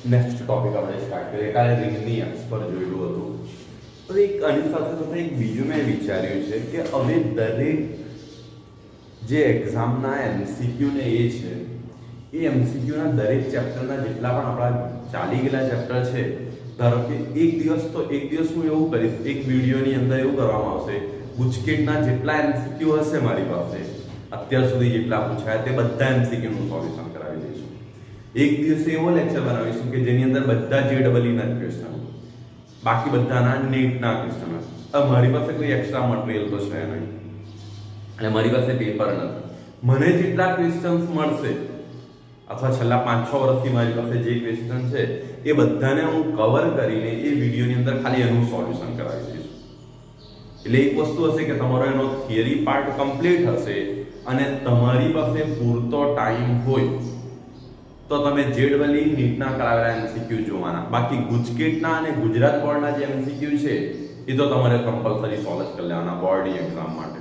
Next topic આપણે start કરીએ. કાલે રિંગની એપ્સ પર જોયેલું હતું. હવે એક આની સાથે સાથે એક બીજું મેં વિચાર્યું છે કે હવે દરેક જે એક્ઝામના એમસીક્યુ ને એ છે, એ એમસીક્યુના દરેક ચેપ્ટરના જેટલા પણ આપણા ચાલી ગયેલા ચેપ્ટર છે, ધારો કે એક દિવસ હું એવું કરીશ, એક વિડીયોની અંદર એવું કરવામાં આવશે, ગુજકેટના જેટલા એમસીક્યુ હશે મારી પાસે અત્યાર સુધી જેટલા પૂછાયા તે બધા એમસીક્યુનું સોલ્યુશન કરાવી દઈશું. એક દિવસે એવો લેક્ચર બનાવીશું કે જેની અંદર બધા JEE ના ક્વેશ્ચન, બાકી બધાના નીટના ક્વેશ્ચન. હવે મારી પાસે કોઈ એક્સ્ટ્રા મટીરીયલ તો છે નહીં અને મારી પાસે પેપર નથી. મને જેટલા ક્વેશ્ચન્સ મળશે અથવા છેલ્લા 5-6 વર્ષથી મારી પાસે જે ક્વેશ્ચન છે એ બધાને હું કવર કરીને એ વિડીયોની અંદર ખાલી એનું સોલ્યુશન કરાવી દઈશું. એટલે એક વસ્તુ હશે કે તમારો એનો થિયરી પાર્ટ કમ્પ્લીટ હશે અને તમારી પાસે પૂરતો ટાઈમ હોય તો તમે JEE નીટના કરાવેલા એમસીક્યુ જોવાના. બાકી ગુજકેટના અને ગુજરાત બોર્ડના જે એમસીક્યુ છે એ તો તમારે કમ્પલસરી સોલ્વ કરી લેવાના બોર્ડની એક્ઝામ માટે.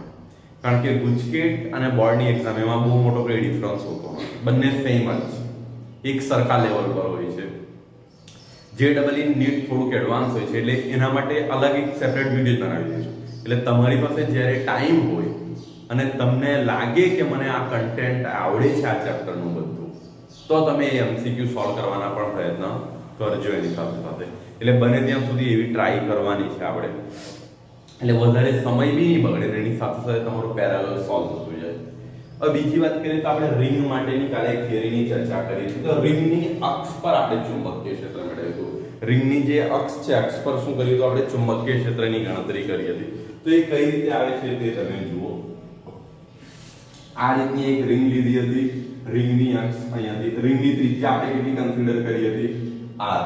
કારણ કે ગુજકેટ અને બોર્ડની એક્ઝામ એમાં બહુ મોટો કોઈ ડિફરન્સ હોતો નથી, બંને સેમ જ એક સરખા લેવલ પર હોય છે. JEE નીટ થોડુંક એડવાન્સ હોય છે એટલે એના માટે અલગ એક સેપરેટ વિડીયો બનાવી દઈશું. એટલે તમારી પાસે જ્યારે ટાઈમ હોય અને તમને લાગે કે મને આ કન્ટેન્ટ આવડે છે આ ચેપ્ટરનું બધું, તો તમે એ એમસીક્યુ સોલ્વ કરવાના પણ પ્રયત્ન કરજો એની સાથે સાથે. એટલે બને ત્યાં સુધી એવી ટ્રાય કરવાની છે આપણે, એટલે વધારે સમય બી નહીં બગડે એની સાથે સાથે તમારું પેરેલલ સોલ્વ થતું જાય. હવે બીજી વાત કરીએ તો આપણે રિંગ માટેની કાલે એક થિયરીની ચર્ચા કરી હતી. તો રિંગની અક્ષ પર આપણે ચુંબકીય ક્ષેત્ર મેળવ્યું. રિંગની જે અક્ષ છે, અક્ષ પર શું કર્યું તો આપણે ચુંબકીય ક્ષેત્રની ગણતરી કરી હતી. તો એ કઈ રીતે આવે છે તે તમે જુઓ. આ રીતની એક રિંગ લીધી હતી. રિંગની અક્ષ અહીંયાથી, રિંગની ત્રિજ્યા આપણે કેટલી કન્સિડર કરી હતી? r.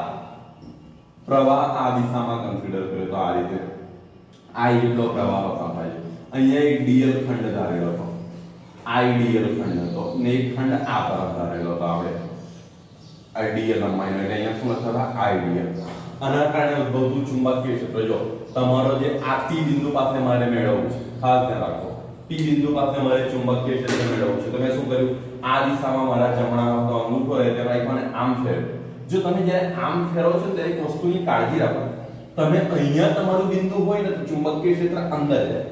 પ્રવાહ આ દિશામાં કન્સિડર કર્યો તો આ રીતે આ એટલો પ્રવાહ પસાર થાય છે. અહીંયા એક dl ખંડ ધારેલો હતો, idl ખંડ હતો ને એક ખંડ આ તરફ ધારેલો હતો આપણે idl લંબાઈનો, એટલે અહીંયા શું લખતા idl. આના કારણે ઉદ્ભવતું ચુંબકીય ક્ષેત્ર જો તમારો જે આ P બિંદુ પાસે મારે મેળવવું છે, ખાસ ધ્યાન રાખો, P બિંદુ પાસે મારે ચુંબકીય ક્ષેત્ર મેળવવું છે. તો મેં શું કર્યું, આ દિશામાં મારા જમણા હાથનો અંગૂઠો રહે તે રાખ્યો અને આમ ફેરવ્યો. જો તમે જ્યારે આમ ફેરવો છો ત્યારે એક વસ્તુની કાળજી રાખો, તમે અહીંયા તમારું બિંદુ હોય ને તો ચુંબકીય ક્ષેત્ર અંદર જાય.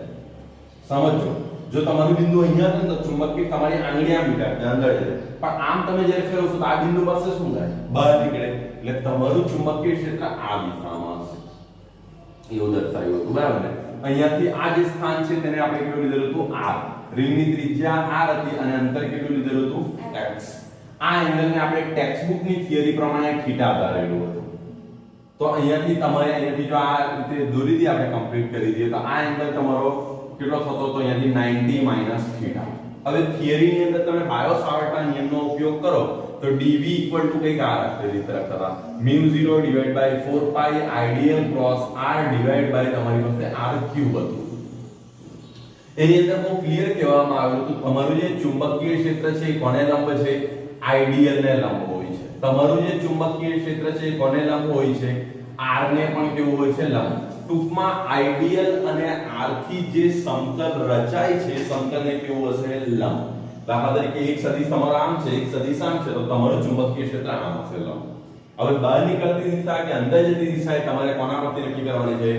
સમજો, જો તમારું બિંદુ અહીંયા છે તો ચુંબકીય તમારી આંગળી આમ નીકળે અંદર જાય, પણ આમ તમે જ્યારે ફેરવશો તો આ બિંદુ પાસે શું થાય, બહાર નીકળે. એટલે તમારું ચુંબકીય ક્ષેત્ર આ દિશામાં હશે, એવું દર્શાવ્યું હતું, બરાબર ને? અહીંયાથી આ જે સ્થાન છે તેને આપણે કેટલું લીધેલું હતું, r. રિંગની ત્રિજ્યા r હતી અને અંતર કેટલું લીધેલું હતું, x. આ એંગલને આપણે ટેક્સ્ટબુકની થિયરી પ્રમાણે થીટા ધારેલું હતું. તો અહીંયાથી તમારે અહીંયાથી જો આ રીતે દોરી દી આપણે કમ્પ્લીટ કરી દઈએ તો આ એંગલ તમારો કેટલો થતો હતો અહીંયાથી 90 - થીટા. હવે થિયરીની અંદર તમે બાયો સાવર્ટના નિયમનો ઉપયોગ કરો તો dv કઈક આ રીતે લખતા μ0 / 4 pi idl cross r તમારી પાસે r ક્યુબ હતું. એની અંદર બહુ ક્લિયર કહેવામાં આવ્યું હતું તમારું જે ચુંબકીય ક્ષેત્ર છે એ કોને લંબ છે, idl ને લંબ હોય છે. તમારું જે ચુંબકીય ક્ષેત્ર છે એ કોને લંબ હોય છે, r ને પણ કેવું હોય છે, લંબ. ટૂંકમાં idl અને r થી જે સમતલ રચાય છે સમતલને કેવું હશે, લંબ. દાખલા તરીકે એક સદિશ તમારો આમ છે, એક સદિશ આમ છે, તો તમારું ચુંબકીય ક્ષેત્ર આમ હશે, લંબ. હવે બહાર નીકળતી દિશા કે અંદર જતી દિશા એ તમારે કોના પરથી નક્કી કરવાની છે,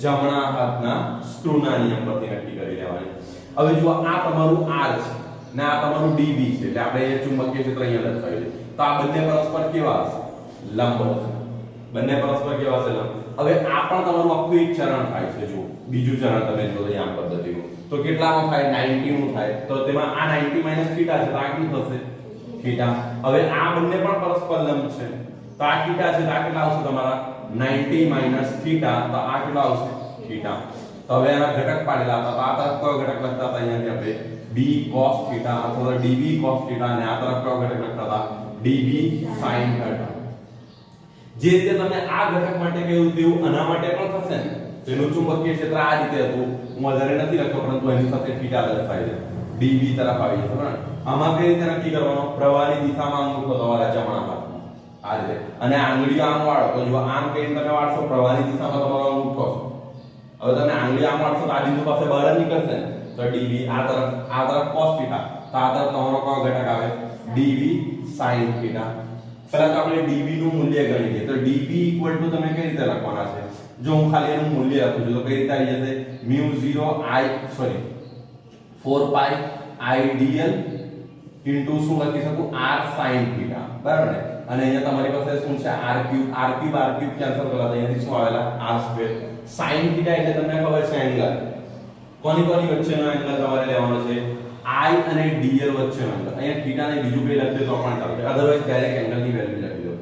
જમણા હાથના સ્ક્રૂના નિયમ પરથી નક્કી કરી લેવાની. હવે જો આ તમારું r છે ને આ તમારું dv છે, એટલે આપણે એ ચુંબકીય ક્ષેત્ર અહીંયા દર્શાવ્યું છે. તો આ બંને પરસ્પર કેવા હશે, લંબ હશે. બંને પરસ્પર કેવા હશે, લંબ. હવે આ પણ તમારું આખું એક ચરણ થાય છે. જો બીજું ચરણ તમે જો અહીં આ પદ્ધતિનું તો કેટલામાં થાય, 90 નું થાય. તો તેમાં આ 90 - થીટા છે તો આ કેટલું થશે, થીટા. હવે આ બંને પણ પરસ્પર લંબ છે તો આ થીટા છે તો આ કેટલા આવશે તમારા 90 - થીટા, તો આ કેટલા આવશે, થીટા. તો હવે આના ઘટક પાડેલા હતા તો આ તરફ કયો ઘટક લખતા હતા, અહીંયાથી આપણે b cos થીટા અથવા db cos થીટા, અને આ તરફ કયો ઘટક લખતા હતા, db sin થીટા. જે રીતે તમે આ ઘટક માટે કહ્યું તેવું આના માટે પણ થશે ને. તેનું ચુંબકીય ક્ષેત્ર આ રીતે હતું, હું વધારે નથી લખતો પરંતુ એની સાથે થીટા દર્શાવી છે, db તરફ આવી છે, બરાબર. આમાં કઈ રીતે નક્કી કરવાનો, પ્રવાહની દિશામાં અંગૂઠો તમારા જમણા હાથમાં આ રીતે, અને આંગળીઓ આમ વાળો. તો જો આમ કહીને તમે વાળશો પ્રવાહની દિશામાં તમારો અંગૂઠો છે. હવે તમે આંગળી આમ વાળશો તો આ બિંદુ પાસે બહાર નીકળશે ને, તો db આ તરફ cos થીટા, તો આ તરફ તમારો કયો ઘટક આવે, dv sin થીટા. પહેલા તો આપણે dv નું મૂલ્ય ગણી લઈએ. તો dv તમે કઈ રીતે લખવાના છે? જો હું ખાલી એનું મૂલ્ય લખું છું તો કઈ રીતે આવી જશે? mu0 4 pi I dl into શું લખી શકું? r sin θ. બરાબર ને? અને અહીંયા તમારી પાસે શું છે? r ક્યુબ કેન્સલ કરવા દે. અહીંથી શું આવેલા? r square. sin θ એટલે તમને ખબર છે એંગલ. કોની વચ્ચેનો એંગલ તમારે લેવાનો છે? I અને dl વચ્ચેનો એંગલ. અહીંયા θ ને બીજું કઈ લખીએ તો પણ ચાલશે. અધરવાઇઝ ડાયરેક્ટ એંગલની વેલ્યુ લખી દો.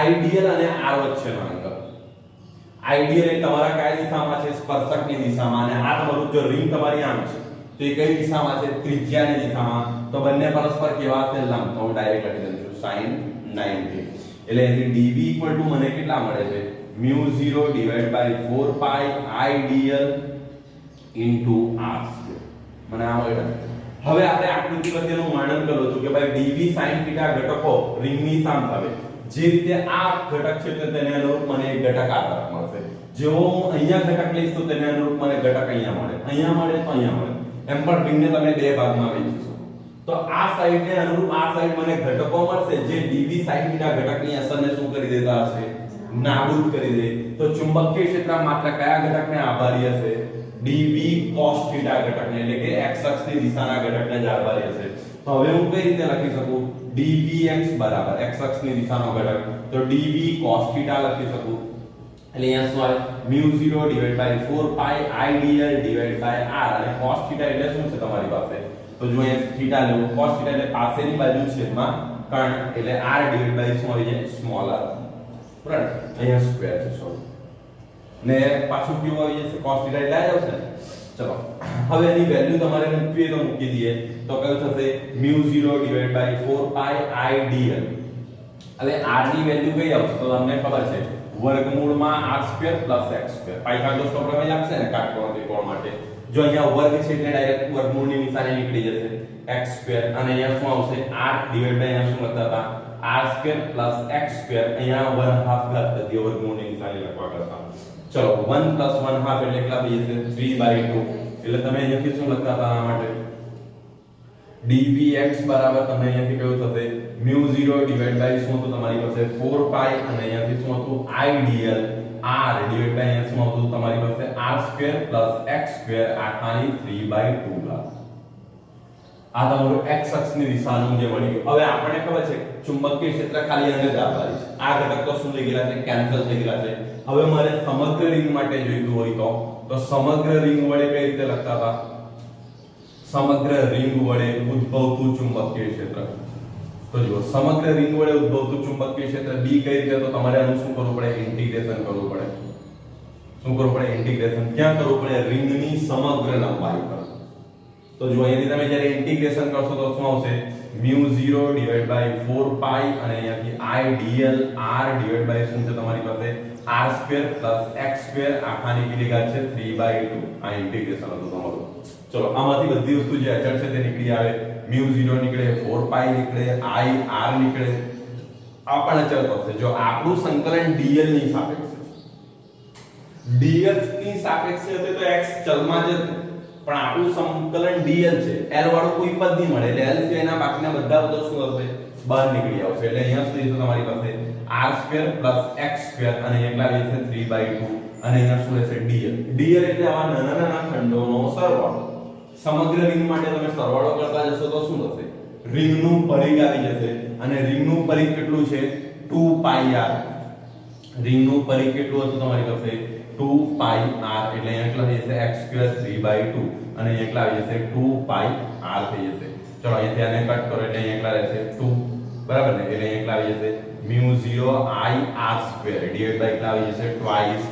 idl અને r વચ્ચેનો એંગલ. idl એ તમારા કયા દિશામાં છે? સ્પર્શકની દિશામાં. અને આ તમારું જો રિંગ તમારી આમ છે તો એ કઈ દિશામાં છે? ત્રિજ્યાની દિશામાં. તો બંને પરસ્પર કેવા છે? લંબ. તો હું ડાયરેક્ટ લખી દઉં છું sin 90. એટલે અહીંથી dv મને કેટલા મળે છે? mu0 4 pi I dl into r square. મને આ મળ્યું. હવે આપણે આકૃતિ પરથી એનું વર્ણન કરું છું કે ભાઈ dv sin θ ઘટકો રિંગની સામસામે જે રીતે આ ઘટક છે તો તેને અનુરૂપ મને એક ઘટક આ તરફ મળશે. જેવો હું અહીંયા ઘટક લઈશ તો તેને અનુરૂપ મને ઘટક અહીંયા મળે તો અહીંયા મળે. એમ પણ રિંગને તમે બે ભાગમાં વહેંચી શકો. તો આ સાઈડને અનુરૂપ આ સાઈડ મને ઘટકો મળશે જે dv sin θ ઘટકની અસરને શું કરી દેતા હશે? નાબૂદ કરી દે. તો ચુંબકીય ક્ષેત્ર માત્ર કયા ઘટકને આભારી હશે? dv cos θ ઘટકને, એટલે કે x અક્ષની દિશાના ઘટકને જ આભારી હશે. તો હવે હું કઈ રીતે લખી શકું? dvx બરાબર x અક્ષની દિશાનો ઘટક તો dv cos θ લખી શકું. એટલે અહીંયા શું આવે? mu0 4 pi I dl r. અને cos θ એટલે શું છે તમારી પાસે? તો જો અહીંયા θ લેવું, cos θ એટલે પાસેની બાજુ છેદમાં કર્ણ, એટલે r ડિવાઇડ બાય શું આવી જાય? Small r. બરાબર? અહીંયા સ્ક્વેર છે સોરી. ને પાછું ક્યુ આવી જશે? cos θ એટલે આ જ આવશે ને. ચલો હવે એની વેલ્યુ તમારે મૂકવી તો મૂકી દઈએ. તો કયું થશે? mu0 4 pi I dl. હવે r ની વેલ્યુ કઈ આવશે? તો તમને ખબર છે વર્ગમૂળમાં r² + x². પાયથાગોરસનો પ્રમેય લાગશે ને કાટકોણ ત્રિકોણ માટે. જો અહીંયા વર્ગ છે એટલે ડાયરેક્ટ વર્ગમૂળની નિશાની નીકળી જશે x² અને અહીંયા શું આવશે? r ડિવાઇડ બાય અહીંયા શું લખતા હતા? r² + x². અહીંયા 1/2 ઘાત હતી વર્ગમૂળની નિશાની લખવા કરતા. ચલો 1 + 1/2 એટલે કેટલા થઈ જશે? 3/2. એટલે તમે અહીંયાથી શું લખતા હતા આ માટે? dvx બરાબર તમને અહીંયાથી કયું થશે? mu0 ડિવાઇડ બાય શું હતું તમારી પાસે? 4 pi અને અહીંયાથી શું હતું? I dl r divide by અહીંયા શું હતું તમારી પાસે? r² + x² આખાની 3/2. આ તમારું x અક્ષની દિશાનું જે મળી ગયું. હવે આપણને ખબર છે ચુંબકીય ક્ષેત્ર ખાલી આને જ આભારી છે. આ ઘટક તો શું થઈ ગયેલા છે? કેન્સલ થઈ ગયેલા છે. હવે મારે સમગ્ર રિંગ માટે જોઈતું હોય તો સમગ્ર રિંગ વડે કઈ રીતે લખતા હતા? સમગ્ર રિંગ વડે ઉદ્ભવતું ચુંબકીય ક્ષેત્ર. તો જો સમગ્ર રિંગ વડે ઉદ્ભવતું ચુંબકીય ક્ષેત્ર b કઈ રીતે? તો તમારે આનું શું કરવું પડે? ઇન્ટિગ્રેશન કરવું પડે. શું કરવું પડે? ઇન્ટિગ્રેશન. ક્યાં કરવું પડે? રિંગની સમગ્ર લંબાઈ પર. તો જો અહીંયાથી તમે જ્યારે ઇન્ટિગ્રેશન કરશો તો શું આવશે? mu0 4 pi અને અહીંયાથી I dl r divide by શું છે તમારી પાસે? r² + x² આખાની કેટલી ઘાત છે? 3/2. આ ઇન્ટિગ્રેશન હતું તમારું. ચલો આમાંથી બધી વસ્તુ જે અચળ છે તે નીકળી આવે. mu0 નીકળે, 4 pi નીકળે, I r નીકળે. આ પણ અચળ થશે. જો આપણું સંકલન dl ની સાપેક્ષે dl ની સાપેક્ષે હતો તો x ચલમાં જ હતું. પણ આપણું સંકલન dl છે. l વાળું કોઈ પદ નહીં મળે. એટલે l સિવાયના બાકીના બધા પદો શું હશે? બહાર નીકળી આવશે. એટલે અહીંયા શું થશે તમારી પાસે? r² + x² અને અહીંયા આવી જશે 3/2 અને અહીંયા શું રહેશે? dl. dl એટલે આવા નાના ખંડોનો સરવાળો. સમગ્ર રિંગ માટે તમે સરવાળો કરતા જશો તો શું થશે? રિંગનું પરિઘ આવી જશે અને રિંગનું પરિઘ કેટલું છે? 2 pi r. રિંગનું પરિઘ કેટલું હતું તમારી પાસે? 2 pi r. એટલે અહીંયા કેટલા થઈ જશે? x² 3/2 અને અહીંયા કેટલા આવી જશે? 2 pi r થઈ જશે. ચલો અહીંયાથી આને કટ કરો એટલે અહીંયા કેટલા રહેશે? 2. બરાબર ને? એટલે અહીંયા કેટલા આવી જશે? mu0 I r² divide by કેટલા આવી જશે? twice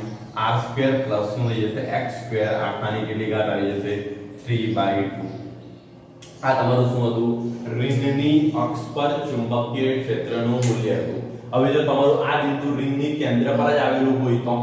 r² પ્લસ શું થઈ જશે? x² આખાની કેટલી ઘાત આવી જશે? 3/2. આ તમારું શું હતું? રિંગની અક્ષ પર ચુંબકીય ક્ષેત્રનું મૂલ્ય હતું. હવે જો તમારું આ બિંદુ રિંગની કેન્દ્ર પર જ આવેલું હોય તો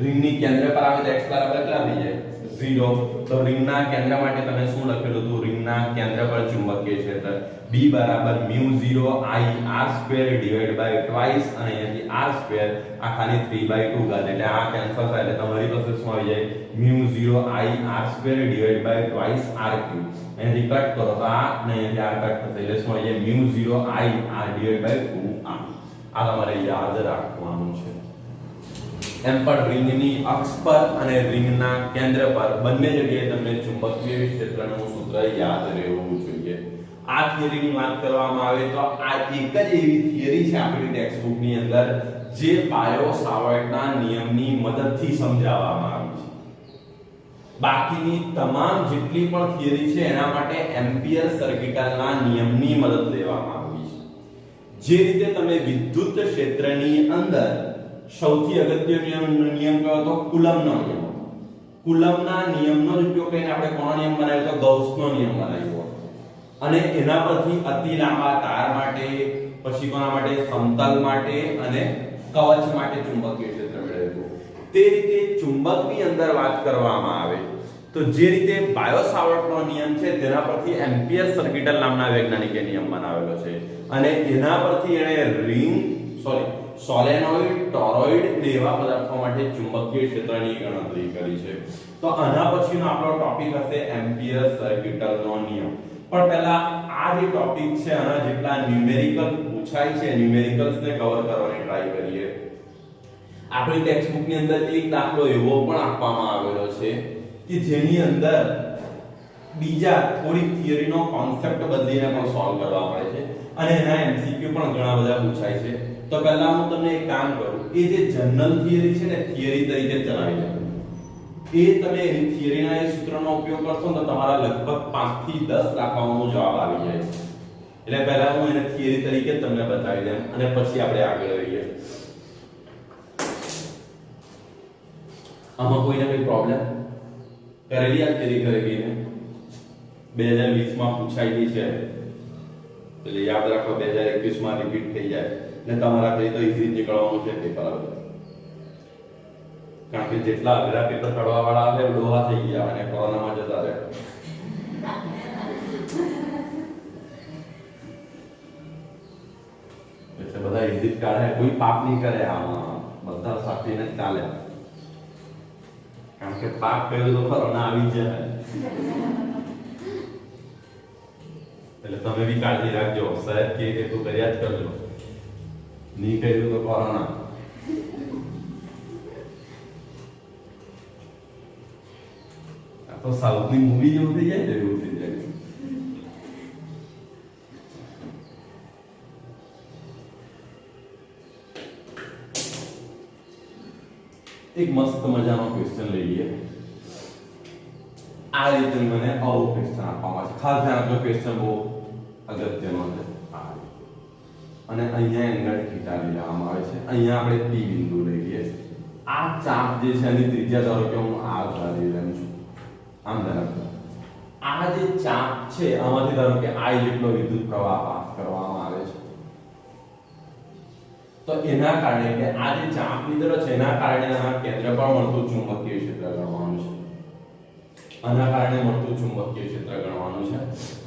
રિંગની કેન્દ્ર પર આવે તો x બરાબર કેટલા થઈ જાય? 0. તો રિંગના કેન્દ્ર માટે તમે શું લખેલું હતું? રિંગના કેન્દ્ર પર ચુંબકીય ક્ષેત્ર B બરાબર μ0 I r² divide by twice અને અહીંયાથી r² આ ખાલી 3/2 ઘાત એટલે આ કેન્સલ થાય એટલે તમારી પાસે શું આવી જાય? μ0 I r² divide by twice r3. અહીંયાથી કટ કરો તો આ અને અહીંયાથી આ કટ થશે એટલે શું આવી જાય? μ0 I r divide by 2r. આ તમારે યાદ રાખવાનું છે. એમ પણ રિંગની અક્ષ પર અને રિંગના કેન્દ્ર પર બંને જગ્યાએ તમને ચુંબકીય ક્ષેત્રનું સૂત્ર યાદ રહેવું જોઈએ. આ થિયરીની વાત કરવામાં આવે તો આ એક જ એવી થિયરી છે આપણી ટેક્સ્ટબુક ની અંદર જે બાયો-સાવર્ટના નિયમની મદદથી સમજાવવામાં આવી છે. બાકીની તમામ જેટલી પણ થિયરી છે એના માટે એમ્પિયર સર્કિટલના નિયમની મદદ લેવામાં આવી છે. જે રીતે તમે વિદ્યુત ક્ષેત્રની અંદર સૌથી અગત્યનો નિયમ કયો તો કુલમ્બનો નિયમ. કુલમ્બના નિયમનો જ ઉપયોગ કરીને આપણે કોનો નિયમ બનાવ્યો તો ગૌસનો નિયમ બનાવ્યો અને એના પરથી અતિ લાંબા તાર માટે પછી કોના માટે સમતલ માટે અને કવચ માટે ચુંબકીય ક્ષેત્ર મેળવ્યું. તે રીતે ચુંબકની અંદર વાત કરવામાં આવે તો જે રીતે બાયો-સાવર્ટનો નિયમ છે તેના પરથી એમ્પિયર સર્કિટલ નામના વૈજ્ઞાનિકે નિયમ બનાવેલો છે અને એના પરથી એણે સોલેનોઇડ, ટોરોઇડ એવા પદાર્થો માટે ચુંબકીય ક્ષેત્રની ગણતરી કરી છે. તો આના પછીનો આપણો ટોપિક હશે એમ્પિયર સર્કિટલનો નિયમ. પણ પહેલા આ જે ટોપિક છે આના જેટલા ન્યુમેરિકલ પૂછાય છે ન્યુમેરિકલ્સને કવર કરવાની ટ્રાય કરીએ. આપણી ટેક્સ્ટબુક ની અંદર એક દાખલો એવો પણ આપવામાં આવેલો છે કે જેની અંદર બીજા થોડીક થિયરીનો કોન્સેપ્ટ બદલીને પણ સોલ્વ કરવા પડે છે અને એના એમસીક્યુ પણ ઘણા બધા પૂછાય છે. તો પહેલા હું તમને એક કામ કરું, એ જે જનરલ થિયરી છે ને થિયરી તરીકે ચલાવી લો. એ તમે એની થિયરીના એ સૂત્રનો ઉપયોગ કરશો તો તમારા લગભગ 5 થી 10 દાખલાઓનો જવાબ આવી જાય છે. એટલે પહેલા હું એને થિયરી તરીકે તમને બતાવી દઉં અને પછી આપણે આગળ વધીએ. આમાં કોઈને કોઈ પ્રોબ્લેમ કરેલી આ થિયરી કરેલી ને 2020 માં પૂછાયેલી છે એટલે યાદ રાખો 2021 માં રિપીટ થઈ જાય ને તમારા કઈ તો ઈઝી નીકળવાનું છે પેપર આવે. કારણ કે જેટલા અઘરા પેપર કાઢવા વાળા આવે ડોહા થઈ ગયા અને કોરોનામાં જતા રહે. એટલે બધા ઈઝી કાઢે, કોઈ પાપ નહીં કરે આમાં, બધા સાચીને ચાલે. કારણ કે પાપ કર્યું તો કોરોના આવી જાય. એટલે તમે બી કાળજી રાખજો, સાહેબ કે એટલું કર્યા જ કરજો, નહીં કર્યું તો કોરોના. તો સાઉથની મૂવી જેવું થઈ જાય એવું થઈ જાય. એક મસ્ત મજાનો ક્વેશ્ચન લઈએ. આ રીતે મને આવો ક્વેશ્ચન આપવામાં છે. ખાસ ધ્યાન આપજો, ક્વેશ્ચન બહુ અગત્યનો છે. અને અહીંયા એંગલ થીટા લેવામાં આવે છે. અહીંયા આપણે P બિંદુ લઈએ. આ ચાપ જે છે એની ત્રિજ્યા ધારો કે હું R ધારી રહ્યો છું. આમ ધારો આ જે ચાપ છે આમાંથી ધારો કે I જેટલો વિદ્યુત પ્રવાહ પાસ કરવામાં આવે છે. તો એના કારણે કે આ જે ચાપની દર છે એના કારણે આના કેન્દ્ર પર મળતું ચુંબકીય ક્ષેત્ર ગણવાનું છે. આના કારણે મળતું ચુંબકીય ક્ષેત્ર ગણવાનું છે.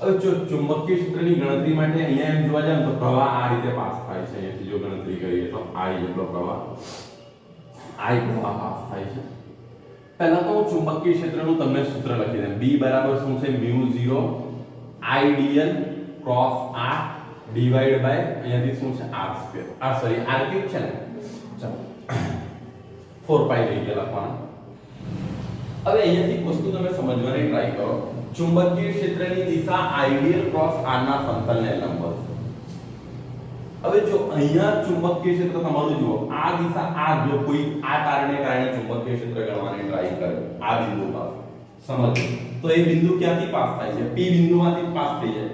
હવે જો ચુંબકીય ક્ષેત્રની ગણતરી માટે અહીંયા એમ જોવા જાય તો પ્રવાહ આ રીતે પાસ થાય છે. અહીંથી જો ગણતરી કરીએ તો I જેટલો પ્રવાહ પાસ થાય છે. પહેલા તો હું ચુંબકીય ક્ષેત્રનું તમને સૂત્ર લખી દઉં. B બરાબર શું છે? μ0 I dl cross r divide by અહીંયાથી શું છે? r2. આ સોરી r3 છે ને, ચાલો 4 પાઈ લઈ ગયા લખવાના. હવે અહીંયાથી એક વસ્તુ તમે સમજવાની ટ્રાય કરો. ચુંબકીય ક્ષેત્રની દિશા આઈડિયલ ક્રોસ r ના સમતલને લંબ છે. હવે જો અહીંયા ચુંબકીય ક્ષેત્ર તમારું જુઓ, આ દિશા આ જો કોઈ આ તારને કારણે ચુંબકીય ક્ષેત્ર ગણવાની ટ્રાય કરે આ બિંદુ પાસે, સમજો તો એ બિંદુ ક્યાંથી પાસ થાય છે? P બિંદુમાંથી પાસ થઈ જાય.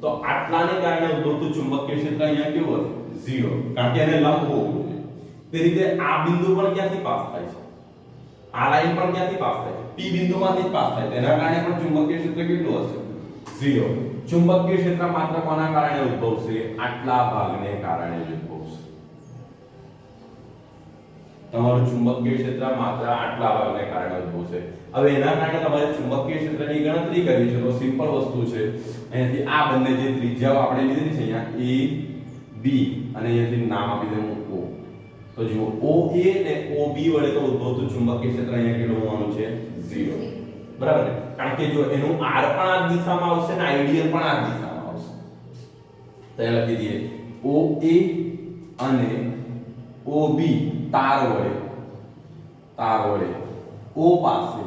તો આટલાને કારણે ઉદ્ભવતું ચુંબકીય ક્ષેત્ર અહીંયા કેવું હશે? 0, કારણ કે એને લંબ હોવું જોઈએ. તે રીતે આ બિંદુ પણ ક્યાંથી પાસ થાય છે? આ લાઈન પણ ક્યાંથી પાસ થાય છે? P બિંદુમાંથી જ પાસ થાય. તેના કારણે પણ ચુંબકીય ક્ષેત્ર કેટલું હશે? 0. ચુંબકીય ક્ષેત્ર માત્ર કોના કારણે ઉદ્ભવશે? આટલા ભાગને કારણે જ ઉદ્ભવશે. તમારું ચુંબકીય ક્ષેત્ર માત્ર આટલા ભાગને કારણે ઉદ્ભવશે. હવે એના કારણે તમારે ચુંબકીય ક્ષેત્રની ગણતરી કરવી છે તો સિમ્પલ વસ્તુ છે. અહીંયાથી આ બંને જે ત્રિજ્યાઓ આપણે લીધી છે અહીંયા A B અને અહીંયાથી નામ આપી દઉં O. તો જો OA ને OB વડે તો ઉદ્ભવતું ચુંબકીય ક્ષેત્ર અહીંયા કેટલું હોવાનું છે 0. બરાબર ને? કારણ કે જો એનું R પણ આ દિશામાં આવશે ને આઈડિયલ પણ આ દિશામાં આવશે. તો એ લખી દઈએ OA અને OB તાર વડે O પાસે